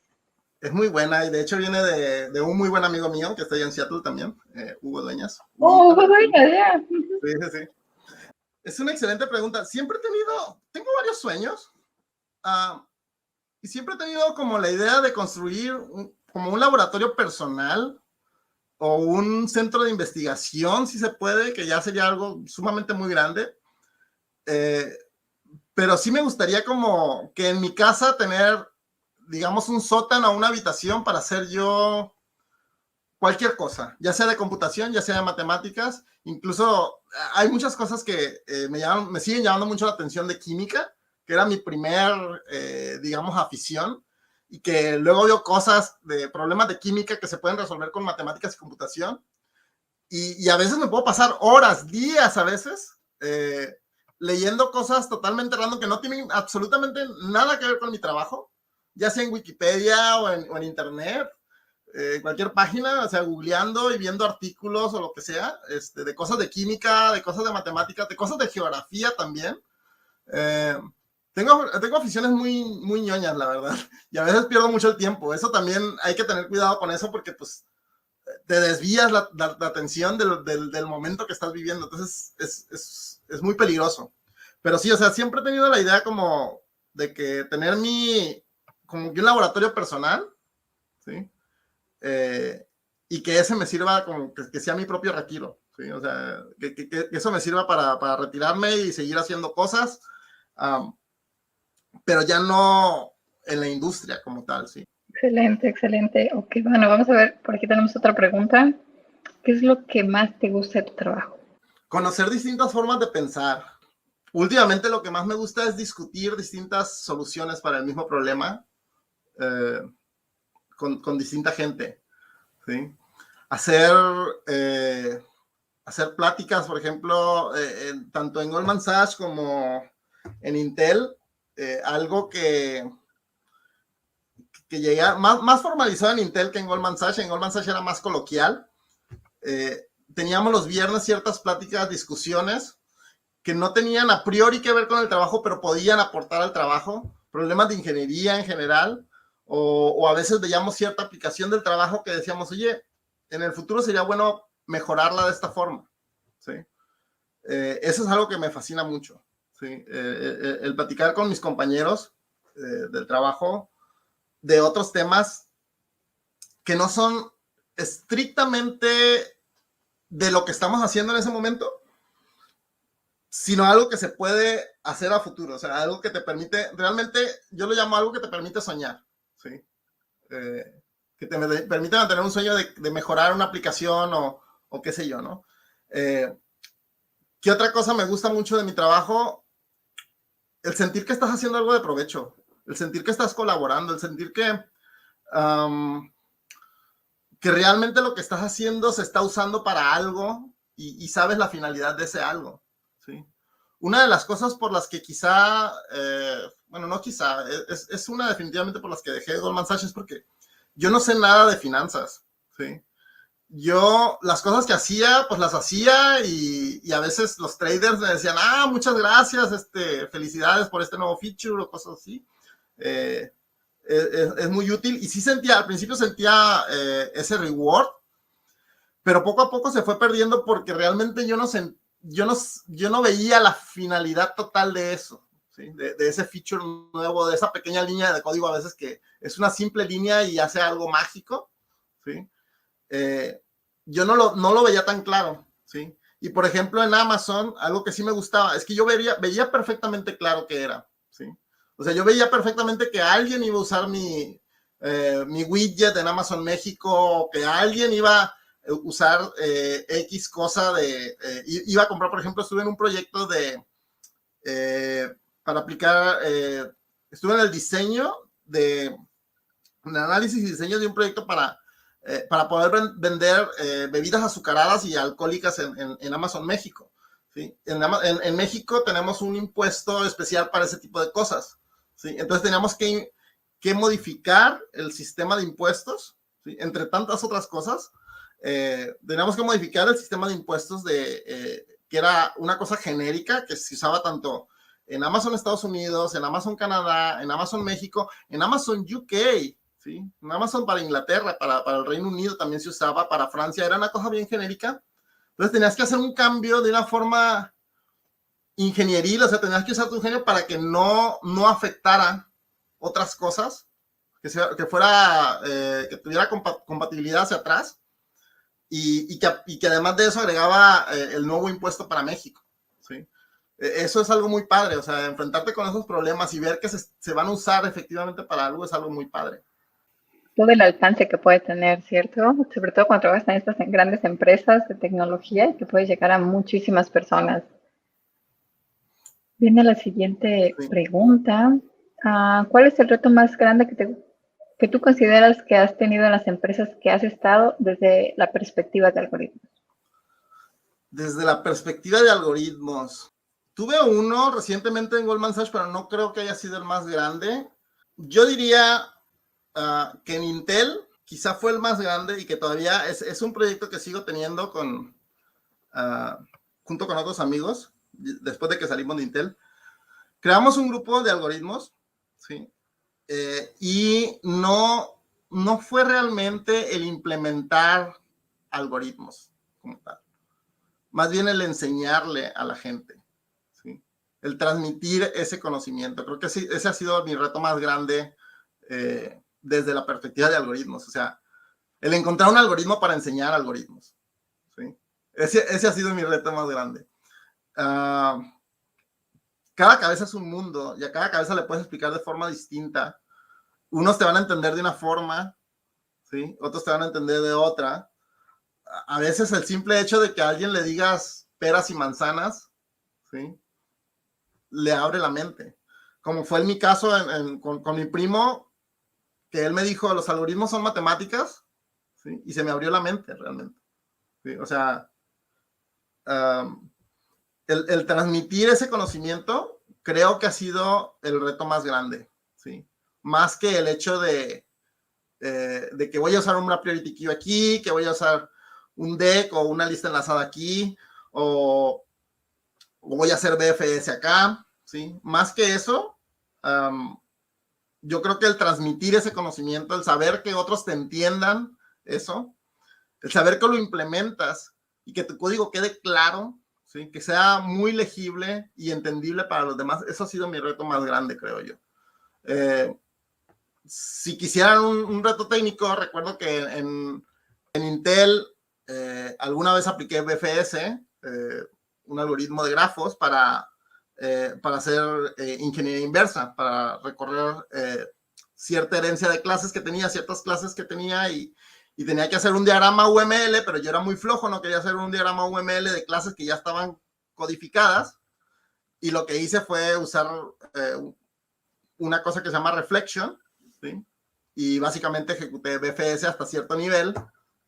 Es muy buena y de hecho viene de un muy buen amigo mío que está allá en Seattle también, Hugo Dueñas. Oh, bueno, ya. Sí, sí, sí. Es una excelente pregunta. Tengo varios sueños y siempre he tenido como la idea de construir como un laboratorio personal o un centro de investigación, si se puede, que ya sería algo sumamente muy grande. Pero sí me gustaría como que en mi casa tener, digamos, un sótano o una habitación para hacer yo cualquier cosa, ya sea de computación, ya sea de matemáticas. Incluso hay muchas cosas que me siguen llamando mucho la atención de química, que era mi primer, digamos, afición, y que luego veo cosas de problemas de química que se pueden resolver con matemáticas y computación. Y a veces me puedo pasar horas, días a veces, leyendo cosas totalmente random que no tienen absolutamente nada que ver con mi trabajo, ya sea en Wikipedia o en Internet, cualquier página, o sea, googleando y viendo artículos o lo que sea, de cosas de química, de cosas de matemáticas, de cosas de geografía también. Tengo aficiones muy, muy ñoñas, la verdad, y a veces pierdo mucho el tiempo. Eso también hay que tener cuidado con eso porque pues te desvías la atención del momento que estás viviendo. Entonces es muy peligroso. Pero sí, o sea, siempre he tenido la idea como de que tener como que un laboratorio personal, ¿sí? Y que ese me sirva como que sea mi propio retiro, ¿sí? O sea, que eso me sirva para retirarme y seguir haciendo cosas, pero ya no en la industria como tal, ¿sí? Excelente, excelente. Ok, bueno, vamos a ver, por aquí tenemos otra pregunta. ¿Qué es lo que más te gusta de tu trabajo? Conocer distintas formas de pensar. Últimamente lo que más me gusta es discutir distintas soluciones para el mismo problema con distinta gente, ¿sí? Hacer pláticas, por ejemplo, tanto en Goldman Sachs como en Intel, algo que llega más formalizado en Intel que en Goldman Sachs. En Goldman Sachs era más coloquial. Teníamos los viernes ciertas pláticas, discusiones que no tenían a priori que ver con el trabajo, pero podían aportar al trabajo, problemas de ingeniería en general, o a veces veíamos cierta aplicación del trabajo que decíamos, oye, en el futuro sería bueno mejorarla de esta forma, ¿sí? Eso es algo que me fascina mucho, ¿sí? El platicar con mis compañeros del trabajo de otros temas que no son estrictamente de lo que estamos haciendo en ese momento, sino algo que se puede hacer a futuro, o sea, algo que te permite, realmente yo lo llamo algo que te permite soñar, ¿sí? Que te permite mantener un sueño de mejorar una aplicación o qué sé yo, ¿no? ¿Qué otra cosa me gusta mucho de mi trabajo? El sentir que estás haciendo algo de provecho, el sentir que estás colaborando, el sentir que realmente lo que estás haciendo se está usando para algo y sabes la finalidad de ese algo, ¿sí? Una de las cosas por las que quizá, bueno, no quizá, es una definitivamente por las que dejé Goldman Sachs es porque yo no sé nada de finanzas, ¿sí? Yo las cosas que hacía, pues las hacía y a veces los traders me decían, muchas gracias, felicidades por este nuevo feature o cosas así. es muy útil. Y sí al principio sentía ese reward, pero poco a poco se fue perdiendo porque realmente yo no veía la finalidad total de eso, ¿sí? De ese feature nuevo, de esa pequeña línea de código a veces que es una simple línea y hace algo mágico, ¿sí? Yo no lo veía tan claro, ¿sí? Y por ejemplo en Amazon, algo que sí me gustaba, es que yo veía perfectamente claro qué era, ¿sí? O sea, yo veía perfectamente que alguien iba a usar mi widget en Amazon México, que alguien iba a usar X cosa iba a comprar, por ejemplo, estuve en un proyecto para aplicar, estuve en el diseño un análisis y diseño de un proyecto para poder vender bebidas azucaradas y alcohólicas en Amazon México, ¿sí? En México tenemos un impuesto especial para ese tipo de cosas, ¿sí? Entonces teníamos que modificar el sistema de impuestos, ¿sí? Entre tantas otras cosas, teníamos que modificar el sistema de impuestos que era una cosa genérica que se usaba tanto en Amazon Estados Unidos, en Amazon Canadá, en Amazon México, en Amazon UK, ¿sí? En Amazon para Inglaterra, para el Reino Unido también se usaba, para Francia, era una cosa bien genérica. Entonces tenías que hacer un cambio de una forma ingenieril, o sea, tenías que usar tu ingenio para que no afectara otras cosas, que tuviera compatibilidad hacia atrás, y que además de eso agregaba el nuevo impuesto para México, ¿sí? Eso es algo muy padre, o sea, enfrentarte con esos problemas y ver que se van a usar efectivamente para algo es algo muy padre. Todo el alcance que puede tener, ¿cierto? Sobre todo cuando trabajas en estas grandes empresas de tecnología, que puede llegar a muchísimas personas. Viene la siguiente pregunta. ¿Cuál es el reto más grande que tú consideras que has tenido en las empresas que has estado desde la perspectiva de algoritmos? Desde la perspectiva de algoritmos. Tuve uno recientemente en Goldman Sachs, pero no creo que haya sido el más grande. Yo diría que en Intel quizá fue el más grande y que todavía es un proyecto que sigo teniendo junto con otros amigos, después de que salimos de Intel. Creamos un grupo de algoritmos, ¿sí? Y no fue realmente el implementar algoritmos como tal, más bien el enseñarle a la gente, ¿sí? El transmitir ese conocimiento. Creo que sí, ese ha sido mi reto más grande desde la perspectiva de algoritmos, o sea, el encontrar un algoritmo para enseñar algoritmos, ¿sí? Ese ha sido mi reto más grande. Cada cabeza es un mundo y a cada cabeza le puedes explicar de forma distinta. Unos te van a entender de una forma, ¿sí? Otros te van a entender de otra. A veces el simple hecho de que a alguien le digas peras y manzanas, ¿sí? Le abre la mente. Como fue en mi caso con mi primo, que él me dijo, los algoritmos son matemáticas, ¿sí? Y se me abrió la mente realmente, ¿sí? O sea, el transmitir ese conocimiento creo que ha sido el reto más grande, ¿sí? Más que el hecho de que voy a usar una priority queue aquí, que voy a usar un deck o una lista enlazada aquí, o voy a hacer BFS acá, ¿sí? Más que eso, yo creo que el transmitir ese conocimiento, el saber que otros te entiendan eso, el saber que lo implementas y que tu código quede claro, ¿sí? Que sea muy legible y entendible para los demás, eso ha sido mi reto más grande, creo yo. Si quisieran un reto técnico, recuerdo que en Intel alguna vez apliqué BFS, un algoritmo de grafos para hacer ingeniería inversa, para recorrer cierta herencia de clases que tenía, ciertas clases que tenía y tenía que hacer un diagrama UML, pero yo era muy flojo, no quería hacer un diagrama UML de clases que ya estaban codificadas, y lo que hice fue usar una cosa que se llama reflection, ¿sí? Y básicamente ejecuté BFS hasta cierto nivel,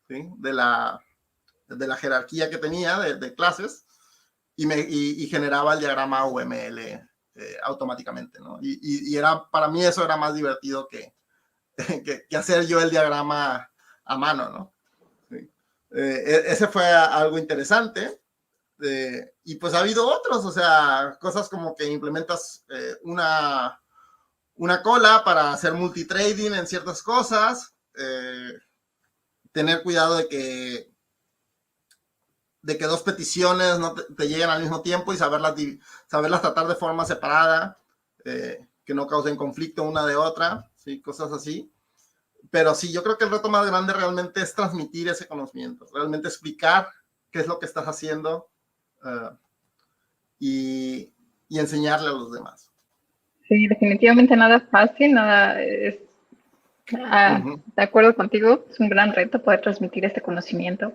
¿sí? de la jerarquía que tenía de clases, y generaba el diagrama UML automáticamente, ¿no? Y para mí eso era más divertido que hacer yo el diagrama a mano, ¿no? ¿Sí? Ese fue algo interesante. Y pues ha habido otros, o sea, cosas como que implementas una cola para hacer multitrading en ciertas cosas, tener cuidado de que dos peticiones no te lleguen al mismo tiempo y saberlas tratar de forma separada, que no causen conflicto una de otra, ¿sí? Cosas así. Pero sí, yo creo que el reto más grande realmente es transmitir ese conocimiento, realmente explicar qué es lo que estás haciendo y enseñarle a los demás. Sí, definitivamente nada fácil, nada es... de acuerdo contigo, es un gran reto poder transmitir este conocimiento,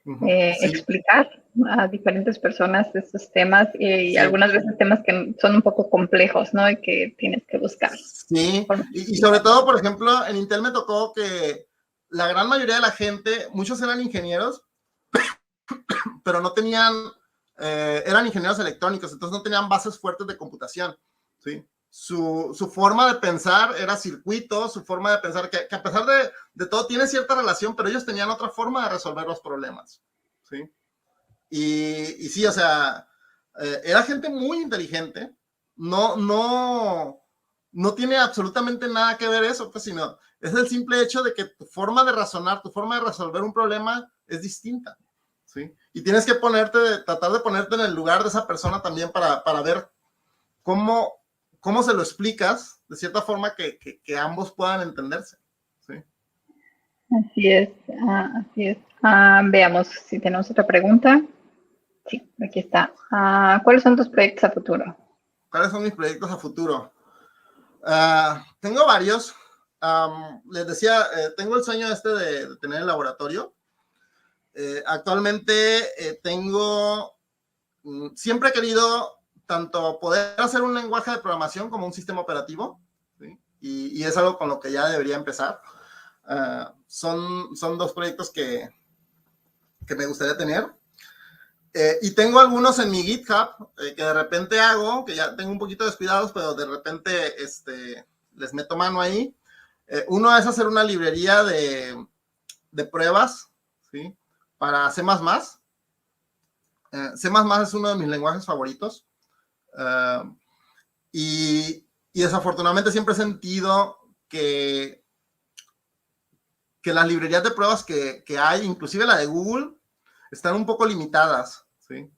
Sí. explicar a diferentes personas estos temas y Sí. algunas veces temas que son un poco complejos, ¿no? Y que tienes que buscar. Sí, y sobre todo, por ejemplo, en Intel me tocó que la gran mayoría de la gente, muchos eran ingenieros, pero no tenían, eran ingenieros electrónicos, entonces no tenían bases fuertes de computación, ¿sí? Su forma de pensar era circuitos, su forma de pensar, que a pesar de todo tiene cierta relación, pero ellos tenían otra forma de resolver los problemas, ¿sí? Y sí, o sea, era gente muy inteligente, no tiene absolutamente nada que ver eso, pues, sino es el simple hecho de que tu forma de razonar, tu forma de resolver un problema es distinta, ¿sí? Y tienes que tratar de ponerte en el lugar de esa persona también para ver cómo se lo explicas de cierta forma que ambos puedan entenderse, ¿sí? Así es, así es. Veamos si tenemos otra pregunta. Sí, aquí está. ¿Cuáles son tus proyectos a futuro? ¿Cuáles son mis proyectos a futuro? Tengo varios. Les decía, tengo el sueño de tener el laboratorio. Actualmente siempre he querido tanto poder hacer un lenguaje de programación como un sistema operativo, ¿sí? Y es algo con lo que ya debería empezar. Son dos proyectos que me gustaría tener. Y tengo algunos en mi GitHub que de repente hago, que ya tengo un poquito descuidados, pero de repente les meto mano ahí. Uno es hacer una librería de pruebas, ¿sí? Para C++. C++ es uno de mis lenguajes favoritos. Y desafortunadamente siempre he sentido que las librerías de pruebas que hay, inclusive la de Google, están un poco limitadas, ¿sí?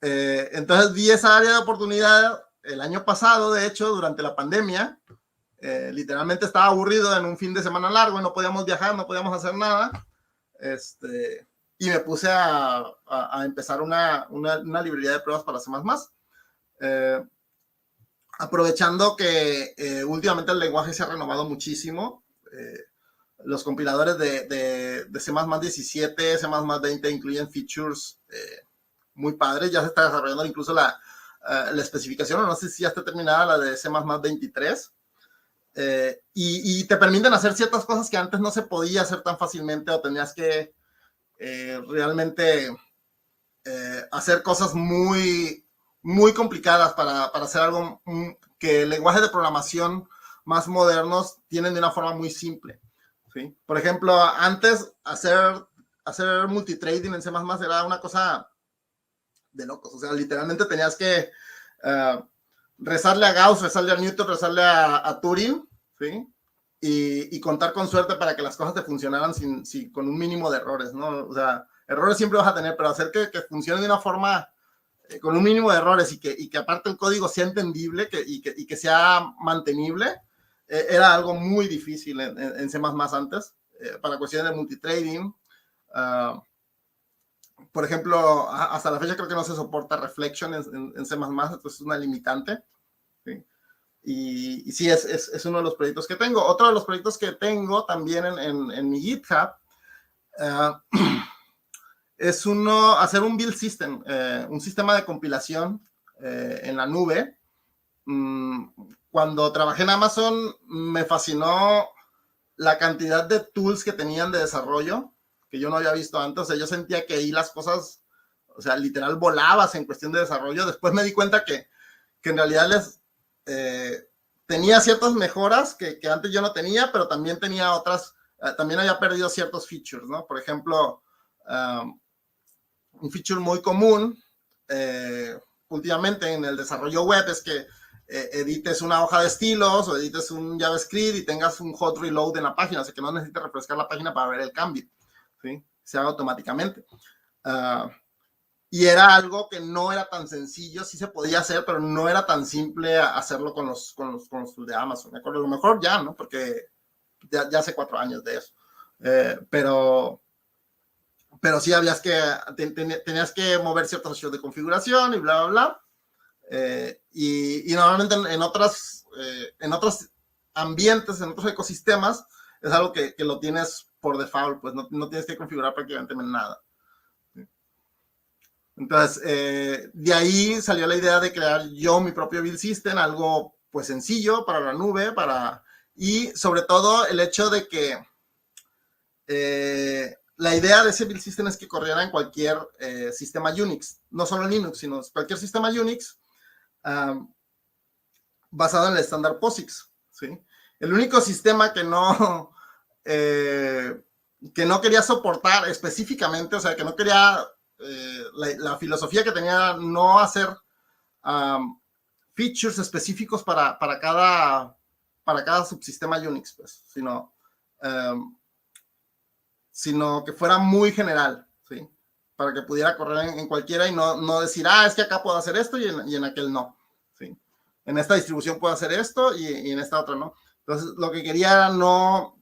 Entonces vi esa área de oportunidad el año pasado, de hecho, durante la pandemia. Literalmente estaba aburrido en un fin de semana largo y no podíamos viajar, no podíamos hacer nada. Y me puse a empezar una librería de pruebas para C++. Aprovechando que últimamente el lenguaje se ha renovado muchísimo. Los compiladores de C++ 17, C++ 20 incluyen features muy padres. Ya se está desarrollando incluso la especificación, no sé si ya está terminada la de C++ 23. Y te permiten hacer ciertas cosas que antes no se podía hacer tan fácilmente, o tenías que realmente hacer cosas muy, muy complicadas para hacer algo que el lenguaje de programación más modernos tienen de una forma muy simple, ¿sí? Por ejemplo, antes hacer multitrading en C++ era una cosa de locos. O sea, literalmente tenías que rezarle a Gauss, rezarle a Newton, rezarle a Turing, ¿sí? Y contar con suerte para que las cosas te funcionaran con un mínimo de errores, ¿no? O sea, errores siempre vas a tener, pero hacer que funcione de una forma con un mínimo de errores y que aparte el código sea entendible y que sea mantenible, era algo muy difícil en C++ antes, para cuestiones de multitrading. Por ejemplo, hasta la fecha creo que no se soporta reflection en C++, entonces es una limitante, ¿sí? Y sí, es uno de los proyectos que tengo. Otro de los proyectos que tengo también en mi GitHub es hacer un build system, un sistema de compilación en la nube. Cuando trabajé en Amazon me fascinó la cantidad de tools que tenían de desarrollo que yo no había visto antes. O sea, yo sentía que ahí las cosas, o sea, literal volabas en cuestión de desarrollo. Después me di cuenta que en realidad tenía ciertas mejoras que antes yo no tenía, pero también tenía otras, también había perdido ciertos features, ¿no? Por ejemplo, un feature muy común últimamente en el desarrollo web es que edites una hoja de estilos o edites un JavaScript y tengas un hot reload en la página, o sea que no necesites refrescar la página para ver el cambio, ¿sí? Se haga automáticamente. Y era algo que no era tan sencillo, sí se podía hacer, pero no era tan simple hacerlo con los de Amazon. Me acuerdo, a lo mejor ya, ¿no? Porque ya hace 4 años de eso. Pero sí tenías que mover ciertos archivos de configuración y bla, bla, bla. Y normalmente en otros ambientes, en otros ecosistemas, es algo que lo tienes por default, pues no tienes que configurar prácticamente nada. Entonces, de ahí salió la idea de crear yo mi propio build system, algo pues sencillo para la nube, y sobre todo el hecho de que la idea de ese build system es que corriera en cualquier sistema Unix, no solo Linux, sino cualquier sistema Unix basado en el estándar POSIX, ¿sí? El único sistema que no quería soportar específicamente, o sea, que no quería la filosofía que tenía no hacer features específicos para cada subsistema Unix, pues, sino que fuera muy general, ¿sí? Para que pudiera correr en cualquiera y no decir, es que acá puedo hacer esto y en aquel no, ¿sí? En esta distribución puedo hacer esto y en esta otra no. Entonces, lo que quería era no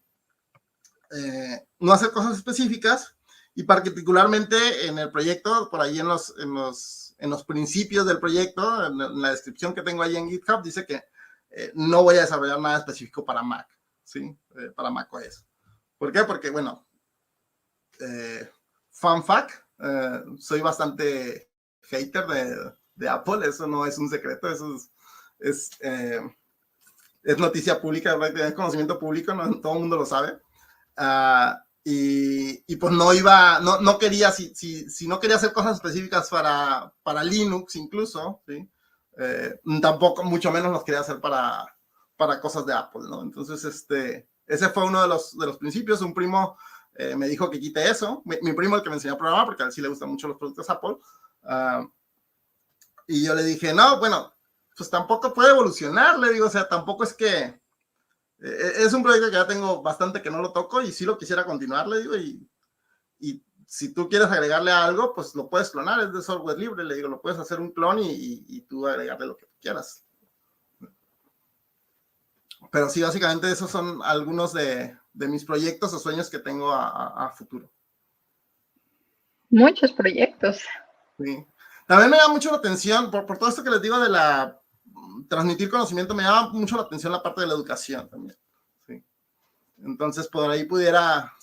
hacer cosas específicas. Y particularmente en el proyecto, por ahí en los principios del proyecto, en la descripción que tengo ahí en GitHub, dice que no voy a desarrollar nada específico para Mac, ¿sí? Para macOS. ¿Por qué? Porque, bueno, fun fact, soy bastante hater de Apple, eso no es un secreto, eso es noticia pública, es conocimiento público, ¿no? Todo el mundo lo sabe. Y pues no quería, si no quería hacer cosas específicas para Linux incluso, ¿sí? Tampoco, mucho menos los quería hacer para cosas de Apple, ¿no? Entonces, ese fue uno de los principios. Un primo me dijo que quite eso. Mi primo, el que me enseñó a programar, porque a él sí le gustan mucho los productos Apple. Y yo le dije, no, bueno, pues tampoco puede evolucionar, le digo, o sea, tampoco es que... Es un proyecto que ya tengo bastante que no lo toco y sí lo quisiera continuar, le digo, y si tú quieres agregarle algo, pues lo puedes clonar, es de software libre, le digo, lo puedes hacer un clon y tú agregarle lo que tú quieras. Pero sí, básicamente esos son algunos de mis proyectos o sueños que tengo a futuro. Muchos proyectos. Sí. También me llama mucho la atención, por todo esto que les digo de transmitir conocimiento, me llama mucho la atención la parte de la educación también, ¿sí? Entonces, por ahí pudiera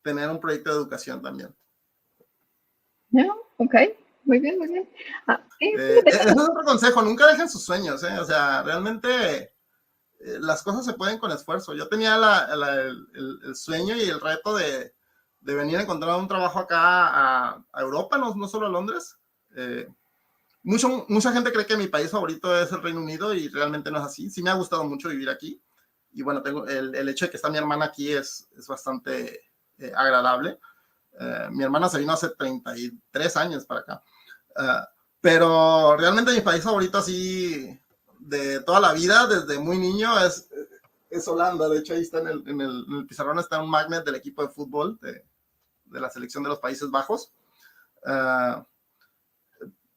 tener un proyecto de educación también. Ok, muy bien, muy bien. Ese es otro consejo, nunca dejen sus sueños, o sea, realmente las cosas se pueden con esfuerzo. Yo tenía el sueño y el reto de venir a encontrar un trabajo acá a Europa, no solo a Londres. Mucha gente cree que mi país favorito es el Reino Unido y realmente no es así. Sí me ha gustado mucho vivir aquí. Y bueno, tengo el hecho de que está mi hermana aquí es bastante agradable. Mi hermana se vino hace 33 años para acá. Pero realmente mi país favorito así de toda la vida, desde muy niño, es Holanda. De hecho, ahí está en el pizarrón está un magnet del equipo de fútbol de la selección de los Países Bajos.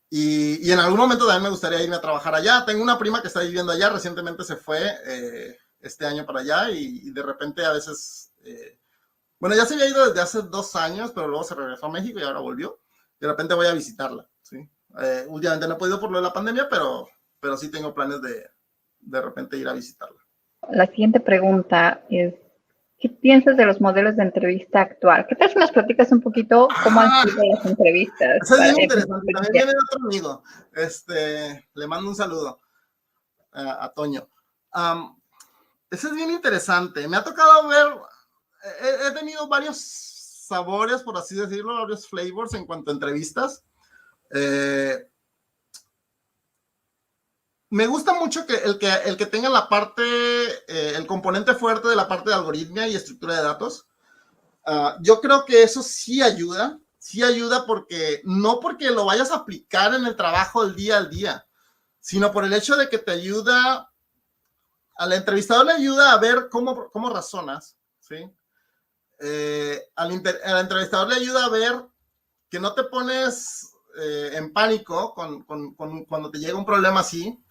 Y en algún momento también me gustaría irme a trabajar allá. Tengo una prima que está viviendo allá, recientemente se fue este año para allá y de repente a veces, bueno, ya se había ido desde hace 2 años, pero luego se regresó a México y ahora volvió. De repente voy a visitarla, ¿sí? Últimamente no he podido por lo de la pandemia, pero sí tengo planes de repente ir a visitarla. La siguiente pregunta es, ¿qué piensas de los modelos de entrevista actual? ¿Qué tal si nos platicas un poquito cómo han sido las entrevistas? Eso es bien interesante. También viene otro amigo. Le mando un saludo a Toño. Eso es bien interesante. Me ha tocado ver, he tenido varios sabores, por así decirlo, varios flavors en cuanto a entrevistas. Me gusta mucho que el que tenga la parte, el componente fuerte de la parte de algoritmia y estructura de datos. Yo creo que eso sí ayuda porque no porque lo vayas a aplicar en el trabajo del día al día, sino por el hecho de que te ayuda, al entrevistador le ayuda a ver cómo razonas, ¿sí? Al entrevistador le ayuda a ver que no te pones en pánico cuando te llega un problema así.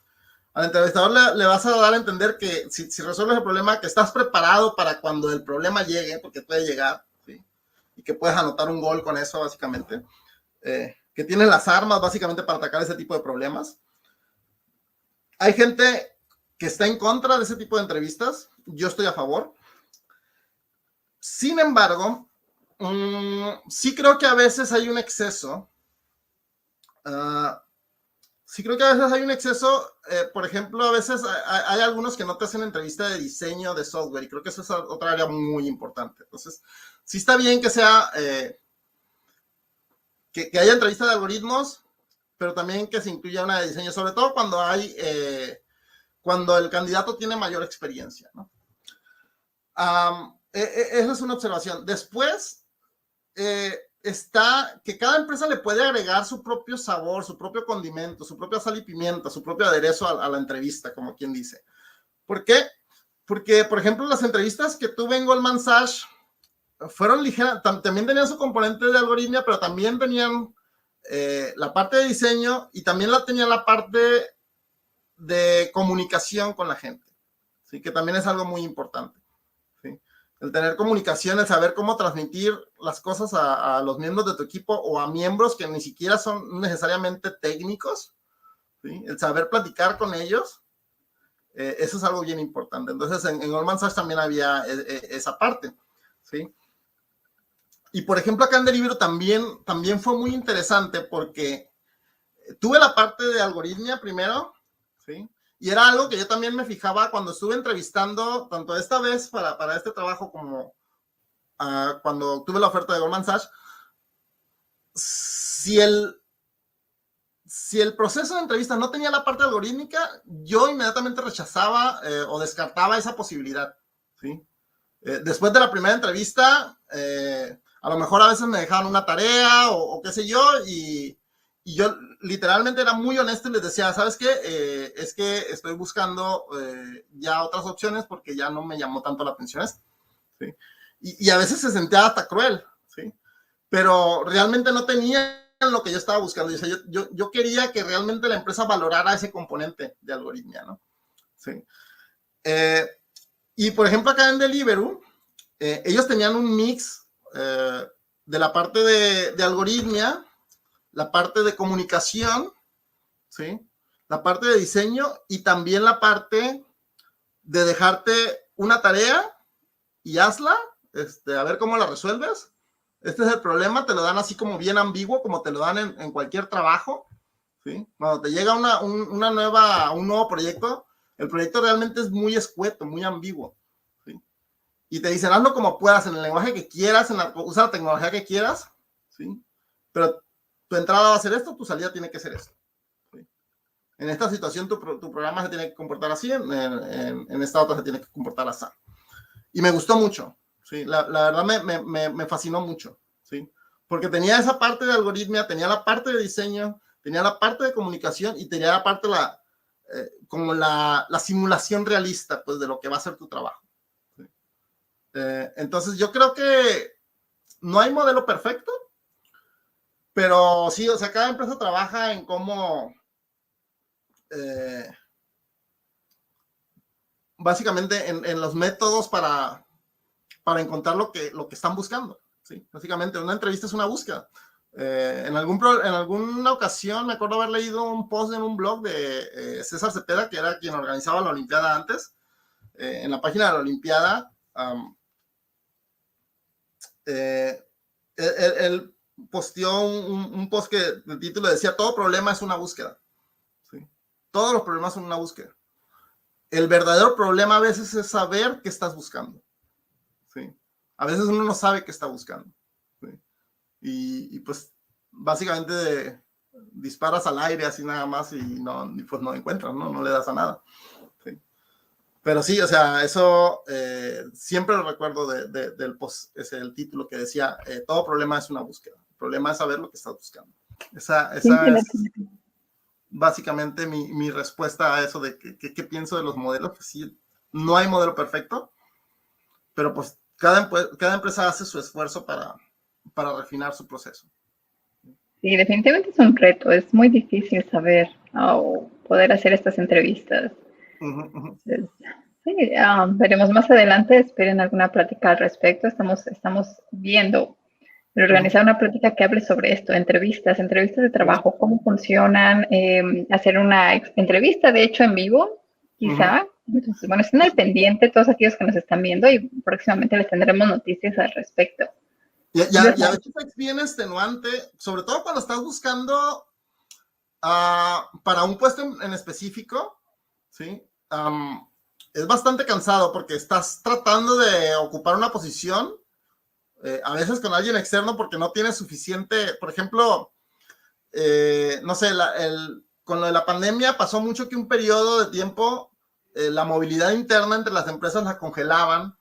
Al entrevistador le vas a dar a entender que si resuelves el problema, que estás preparado para cuando el problema llegue, porque puede llegar, ¿sí? Y que puedes anotar un gol con eso, básicamente. Que tienes las armas, básicamente, para atacar ese tipo de problemas. Hay gente que está en contra de ese tipo de entrevistas. Yo estoy a favor. Sin embargo, sí creo que a veces hay un exceso. Sí creo que a veces hay un exceso. Por ejemplo, a veces hay algunos que no te hacen entrevista de diseño de software, y creo que eso es otra área muy importante. Entonces, sí está bien que sea que haya entrevista de algoritmos, pero también que se incluya una de diseño, sobre todo cuando cuando el candidato tiene mayor experiencia, ¿no? Esa es una observación. Después está que cada empresa le puede agregar su propio sabor, su propio condimento, su propia sal y pimienta, su propio aderezo a la entrevista, como quien dice. ¿Por qué? Porque, por ejemplo, las entrevistas que tuve en Goldman Sachs fueron ligeras, también tenían su componente de algoritmia, pero también tenían la parte de diseño, y también tenía la parte de comunicación con la gente, ¿sí? Que también es algo muy importante, ¿sí? El tener comunicación, el saber cómo transmitir las cosas a los miembros de tu equipo, o a miembros que ni siquiera son necesariamente técnicos, ¿sí? El saber platicar con ellos, eso es algo bien importante. Entonces, en Goldman Sachs también había esa parte, ¿sí? Y, por ejemplo, acá en Deliveroo también fue muy interesante, porque tuve la parte de algoritmia primero, ¿sí? Y era algo que yo también me fijaba cuando estuve entrevistando, tanto esta vez para este trabajo como cuando tuve la oferta de Goldman Sachs. Si el proceso de entrevista no tenía la parte algorítmica, yo inmediatamente rechazaba o descartaba esa posibilidad, ¿sí? Después de la primera entrevista, a lo mejor a veces me dejaban una tarea o qué sé yo, y yo literalmente era muy honesto y les decía, ¿sabes qué? Es que estoy buscando ya otras opciones porque ya no me llamó tanto la atención esto, ¿sí? Y a veces se sentía hasta cruel, ¿sí? Pero realmente no tenían lo que yo estaba buscando. O sea, yo quería que realmente la empresa valorara ese componente de algoritmia, ¿no? Sí. Y, por ejemplo, acá en Deliveroo, ellos tenían un mix de la parte de algoritmia, la parte de comunicación, ¿sí? La parte de diseño, y también la parte de dejarte una tarea y hazla, a ver cómo la resuelves. Este es el problema, te lo dan así como bien ambiguo, como te lo dan en cualquier trabajo, ¿sí? Cuando te llega un nuevo proyecto, el proyecto realmente es muy escueto, muy ambiguo, ¿sí? Y te dicen, hazlo como puedas, en el lenguaje que quieras, usa la tecnología que quieras, ¿sí? Pero tu entrada va a ser esto, tu salida tiene que ser esto, ¿sí? En esta situación tu programa se tiene que comportar así, en esta otra se tiene que comportar así. Y me gustó mucho, ¿sí? La verdad me fascinó mucho, ¿sí? Porque tenía esa parte de algoritmia, tenía la parte de diseño, tenía la parte de comunicación, y tenía la parte como la simulación realista, pues, de lo que va a ser tu trabajo, ¿sí? Entonces yo creo que no hay modelo perfecto, pero sí, o sea, cada empresa trabaja en cómo básicamente en los métodos para encontrar lo que están buscando, ¿sí? Básicamente una entrevista es una búsqueda. En alguna ocasión me acuerdo haber leído un post en un blog de César Cepeda, que era quien organizaba la Olimpiada antes. En la página de la Olimpiada, él posteó un post que el título decía: todo problema es una búsqueda, ¿sí? Todos los problemas son una búsqueda. El verdadero problema a veces es saber qué estás buscando, ¿sí? A veces uno no sabe qué está buscando, ¿sí? Y pues básicamente disparas al aire así nada más y pues no encuentras, no le das a nada, ¿sí? Pero sí, o sea, eso siempre lo recuerdo del post, es el título que decía, todo problema es una búsqueda, el problema es saber lo que estás buscando. Esa es... básicamente mi respuesta a eso de qué pienso de los modelos. Pues sí, no hay modelo perfecto, pero pues cada empresa hace su esfuerzo para refinar su proceso. Sí, definitivamente es un reto, es muy difícil saber o poder hacer estas entrevistas. Entonces, sí, veremos más adelante, esperen alguna plática al respecto. Estamos viendo organizar una plática que hable sobre esto, entrevistas de trabajo, cómo funcionan, hacer una entrevista, de hecho, en vivo, quizá. Entonces, bueno, estén al pendiente todos aquellos que nos están viendo y próximamente les tendremos noticias al respecto. Y a veces es bien extenuante, sobre todo cuando estás buscando para un puesto en específico, ¿sí? Es bastante cansado porque estás tratando de ocupar una posición, a veces con alguien externo porque no tienes suficiente, por ejemplo, no sé, con lo de la pandemia pasó mucho que un periodo de tiempo la movilidad interna entre las empresas la congelaban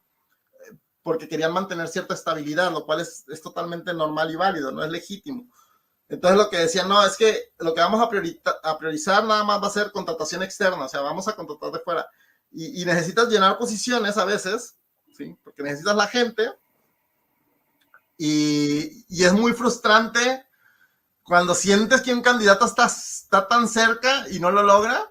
porque querían mantener cierta estabilidad, lo cual es totalmente normal y válido, no es legítimo. Entonces lo que decían, no, es que lo que vamos a priorizar nada más va a ser contratación externa, o sea, vamos a contratar de fuera. Y necesitas llenar posiciones a veces, ¿sí? Porque necesitas la gente. Y es muy frustrante cuando sientes que un candidato está tan cerca y no lo logra,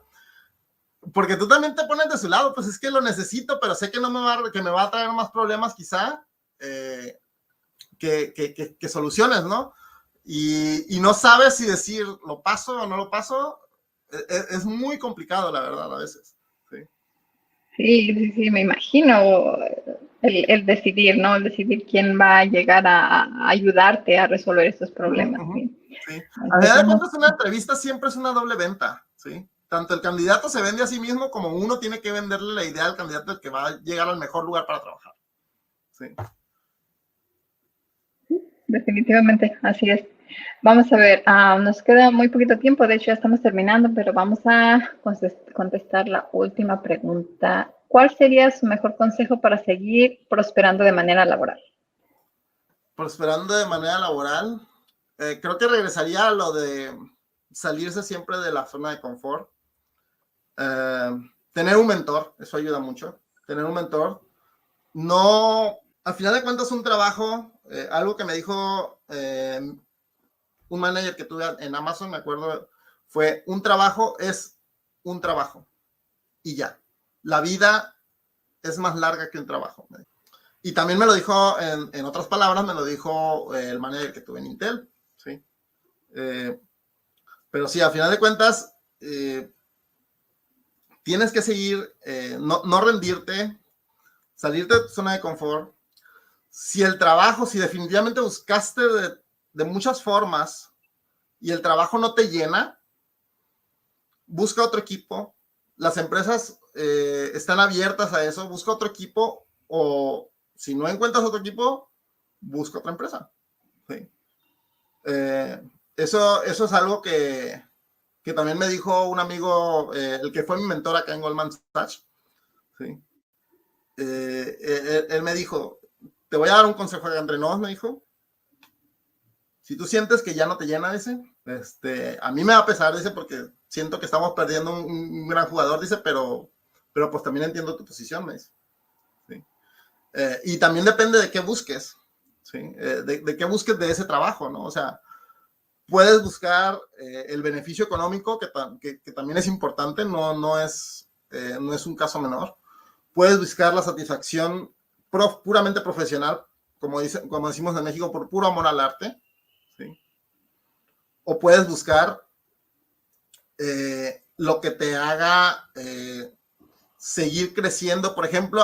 porque tú también te pones de su lado, pues es que lo necesito, pero sé que que me va a traer más problemas quizá que soluciones, ¿no? Y no sabes si decir, ¿lo paso o no lo paso? Es muy complicado, la verdad, a veces. Sí, me imagino el decidir, ¿no? El decidir quién va a llegar a ayudarte a resolver estos problemas. ¿Sí? Sí. A medida de cuentas, una entrevista siempre es una doble venta, ¿sí? Tanto el candidato se vende a sí mismo como uno tiene que venderle la idea al candidato de que va a llegar al mejor lugar para trabajar. Sí. Definitivamente, así es. Vamos a ver, nos queda muy poquito tiempo, de hecho ya estamos terminando, pero vamos a contestar la última pregunta. ¿Cuál sería su mejor consejo para seguir prosperando de manera laboral? Prosperando de manera laboral, creo que regresaría a lo de salirse siempre de la zona de confort. Tener un mentor, eso ayuda mucho. Tener un mentor. No, al final de cuentas, un trabajo, algo que me dijo un manager que tuve en Amazon, me acuerdo, fue: un trabajo es un trabajo y ya. La vida es más larga que un trabajo. Y también me lo dijo, en otras palabras, me lo dijo el manager que tuve en Intel, ¿sí? Pero sí, al final de cuentas, tienes que seguir, no rendirte, salirte de tu zona de confort. Si definitivamente buscaste de muchas formas y el trabajo no te llena, busca otro equipo. Las empresas están abiertas a eso. Busca otro equipo, o si no encuentras otro equipo, busca otra empresa. ¿Sí? Eso es algo que también me dijo un amigo, el que fue mi mentor acá en Goldman Sachs. ¿Sí? Él me dijo: te voy a dar un consejo acá entre nos, me dijo. Si tú sientes que ya no te llena, dice, a mí me va a pesar, dice, porque siento que estamos perdiendo un gran jugador, dice, pero pues también entiendo tu posición, me dice. ¿Sí? Y también depende de qué busques, ¿sí? De qué busques de ese trabajo, ¿no? O sea, puedes buscar el beneficio económico, que también es importante, no es un caso menor. Puedes buscar la satisfacción puramente profesional, como decimos en México, por puro amor al arte, ¿sí? O puedes buscar lo que te haga seguir creciendo. Por ejemplo,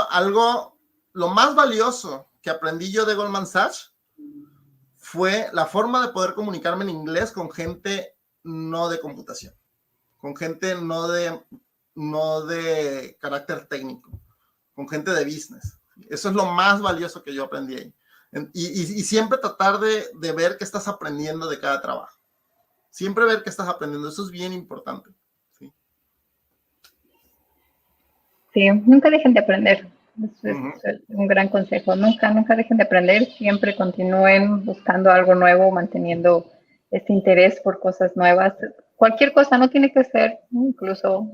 lo más valioso que aprendí yo de Goldman Sachs fue la forma de poder comunicarme en inglés con gente no de computación, con gente no de carácter técnico, con gente de business. Eso es lo más valioso que yo aprendí ahí. Y siempre tratar de ver qué estás aprendiendo de cada trabajo. Siempre ver qué estás aprendiendo. Eso es bien importante. ¿Sí? Sí, nunca dejen de aprender. Eso es un gran consejo. Nunca dejen de aprender. Siempre continúen buscando algo nuevo, manteniendo este interés por cosas nuevas. cualquier cosa, no tiene que ser incluso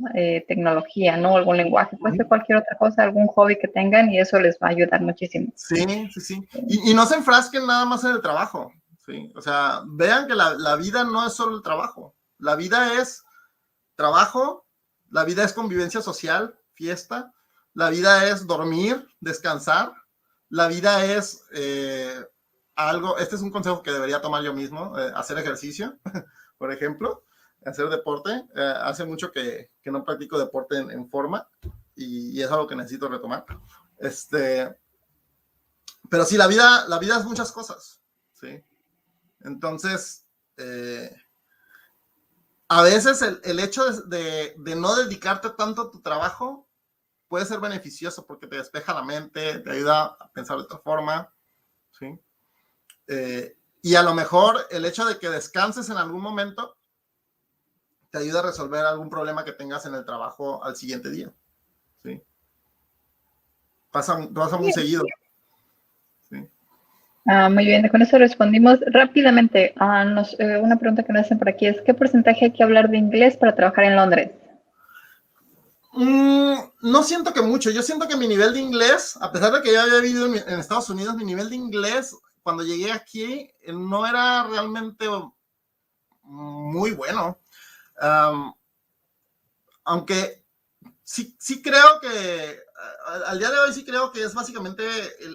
tecnología, ¿no? Algún lenguaje, puede ser cualquier otra cosa, algún hobby que tengan y eso les va a ayudar muchísimo. Sí, sí, sí. Y no se enfrasquen nada más en el trabajo, ¿sí? O sea, vean que la vida no es solo el trabajo. La vida es trabajo, la vida es convivencia social, fiesta, la vida es dormir, descansar, la vida es algo, este es un consejo que debería tomar yo mismo, hacer ejercicio, por ejemplo, hacer deporte. Hace mucho que no practico deporte en forma y es algo que necesito retomar. Pero sí, la vida es muchas cosas, ¿sí? Entonces, a veces el hecho de no dedicarte tanto a tu trabajo puede ser beneficioso porque te despeja la mente, te ayuda a pensar de otra forma, ¿sí? Y a lo mejor el hecho de que descanses en algún momento te ayuda a resolver algún problema que tengas en el trabajo al siguiente día, ¿sí? Pasa muy seguido. Sí. Muy bien, con eso respondimos rápidamente. Una pregunta que nos hacen por aquí es, ¿qué porcentaje hay que hablar de inglés para trabajar en Londres? No siento que mucho. Yo siento que mi nivel de inglés, a pesar de que ya había vivido en Estados Unidos, mi nivel de inglés, cuando llegué aquí, no era realmente muy bueno. Aunque sí creo que, al día de hoy sí creo que es básicamente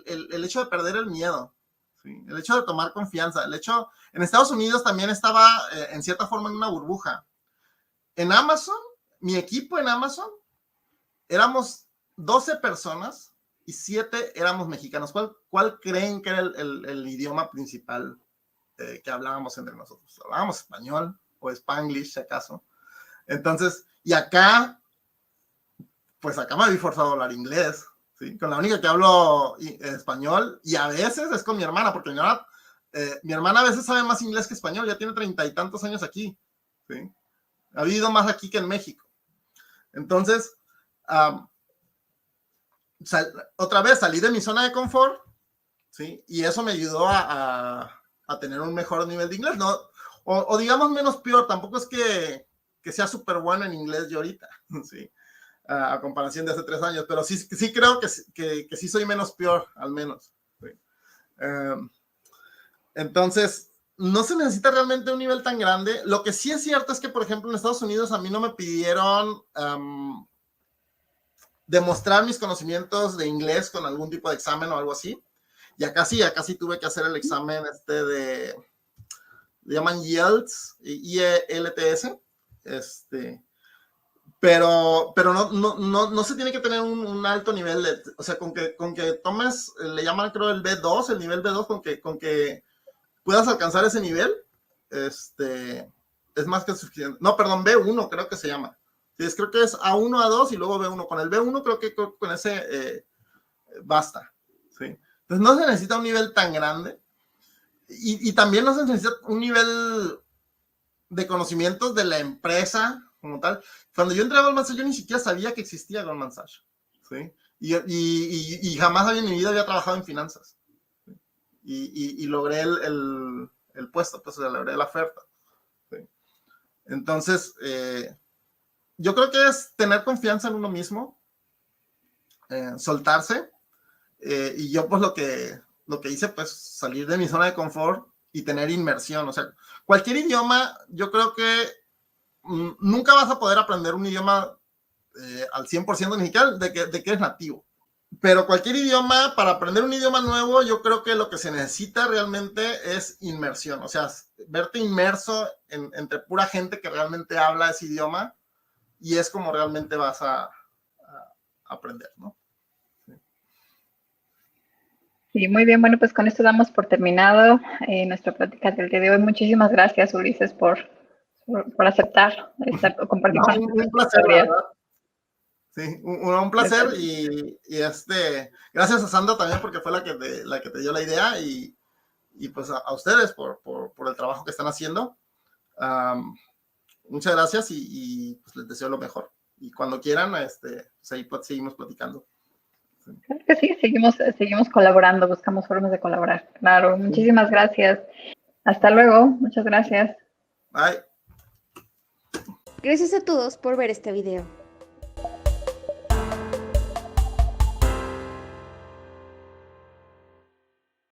el hecho de perder el miedo. ¿Sí? El hecho de tomar confianza, en Estados Unidos también estaba en cierta forma en una burbuja. En Amazon, mi equipo en Amazon, éramos 12 personas y 7 éramos mexicanos. ¿Cuál creen que era el idioma principal que hablábamos entre nosotros? ¿Hablábamos español o spanglish, si acaso? Entonces, y acá, pues acá me había forzado a hablar inglés. ¿Sí? Con la única que hablo español, y a veces es con mi hermana, porque mi hermana a veces sabe más inglés que español, ya tiene 30 y tantos años aquí, ¿sí? Ha vivido más aquí que en México. Entonces, otra vez salí de mi zona de confort, ¿sí? Y eso me ayudó a tener un mejor nivel de inglés, ¿no? O digamos menos peor, tampoco es que sea súper bueno en inglés yo ahorita, ¿sí? A comparación de hace 3 años, pero sí creo que sí soy menos peor, al menos. ¿Sí? Entonces, no se necesita realmente un nivel tan grande. Lo que sí es cierto es que, por ejemplo, en Estados Unidos a mí no me pidieron demostrar mis conocimientos de inglés con algún tipo de examen o algo así. Y acá sí tuve que hacer el examen le llaman IELTS, IELTS, pero no se tiene que tener un alto nivel o sea, con que tomes, le llaman creo el B2, el nivel B2, con que puedas alcanzar ese nivel, es más que suficiente. No, perdón, B1 creo que se llama. Creo que es A1, A2 y luego B1. Con el B1 creo que con ese basta, ¿sí? Entonces no se necesita un nivel tan grande y también no se necesita un nivel de conocimientos de la empresa como tal. Cuando yo entré a Goldman Sachs, yo ni siquiera sabía que existía Goldman Sachs, ¿sí? Y jamás en mi vida había trabajado en finanzas. ¿Sí? Y logré el puesto, pues logré la oferta. ¿Sí? Entonces, yo creo que es tener confianza en uno mismo, soltarse, y yo pues lo que hice, pues salir de mi zona de confort y tener inmersión. O sea, cualquier idioma, yo creo que nunca vas a poder aprender un idioma al 100% ni siquiera de que eres nativo. Pero cualquier idioma, para aprender un idioma nuevo, yo creo que lo que se necesita realmente es inmersión. O sea, verte inmerso entre pura gente que realmente habla ese idioma y es como realmente vas a aprender, ¿no? Sí, muy bien. Bueno, pues con esto damos por terminado nuestra plática del día de hoy. Muchísimas gracias, Ulises, por aceptar compartir con nosotros. Un placer, la verdad. Sí, un placer y gracias a Sandra también porque fue la que te dio la idea y pues a ustedes por el trabajo que están haciendo. Muchas gracias y pues les deseo lo mejor. Y cuando quieran, seguimos platicando. Claro que sí, seguimos colaborando, buscamos formas de colaborar. Claro, muchísimas gracias. Hasta luego, muchas gracias. Bye. Gracias a todos por ver este video.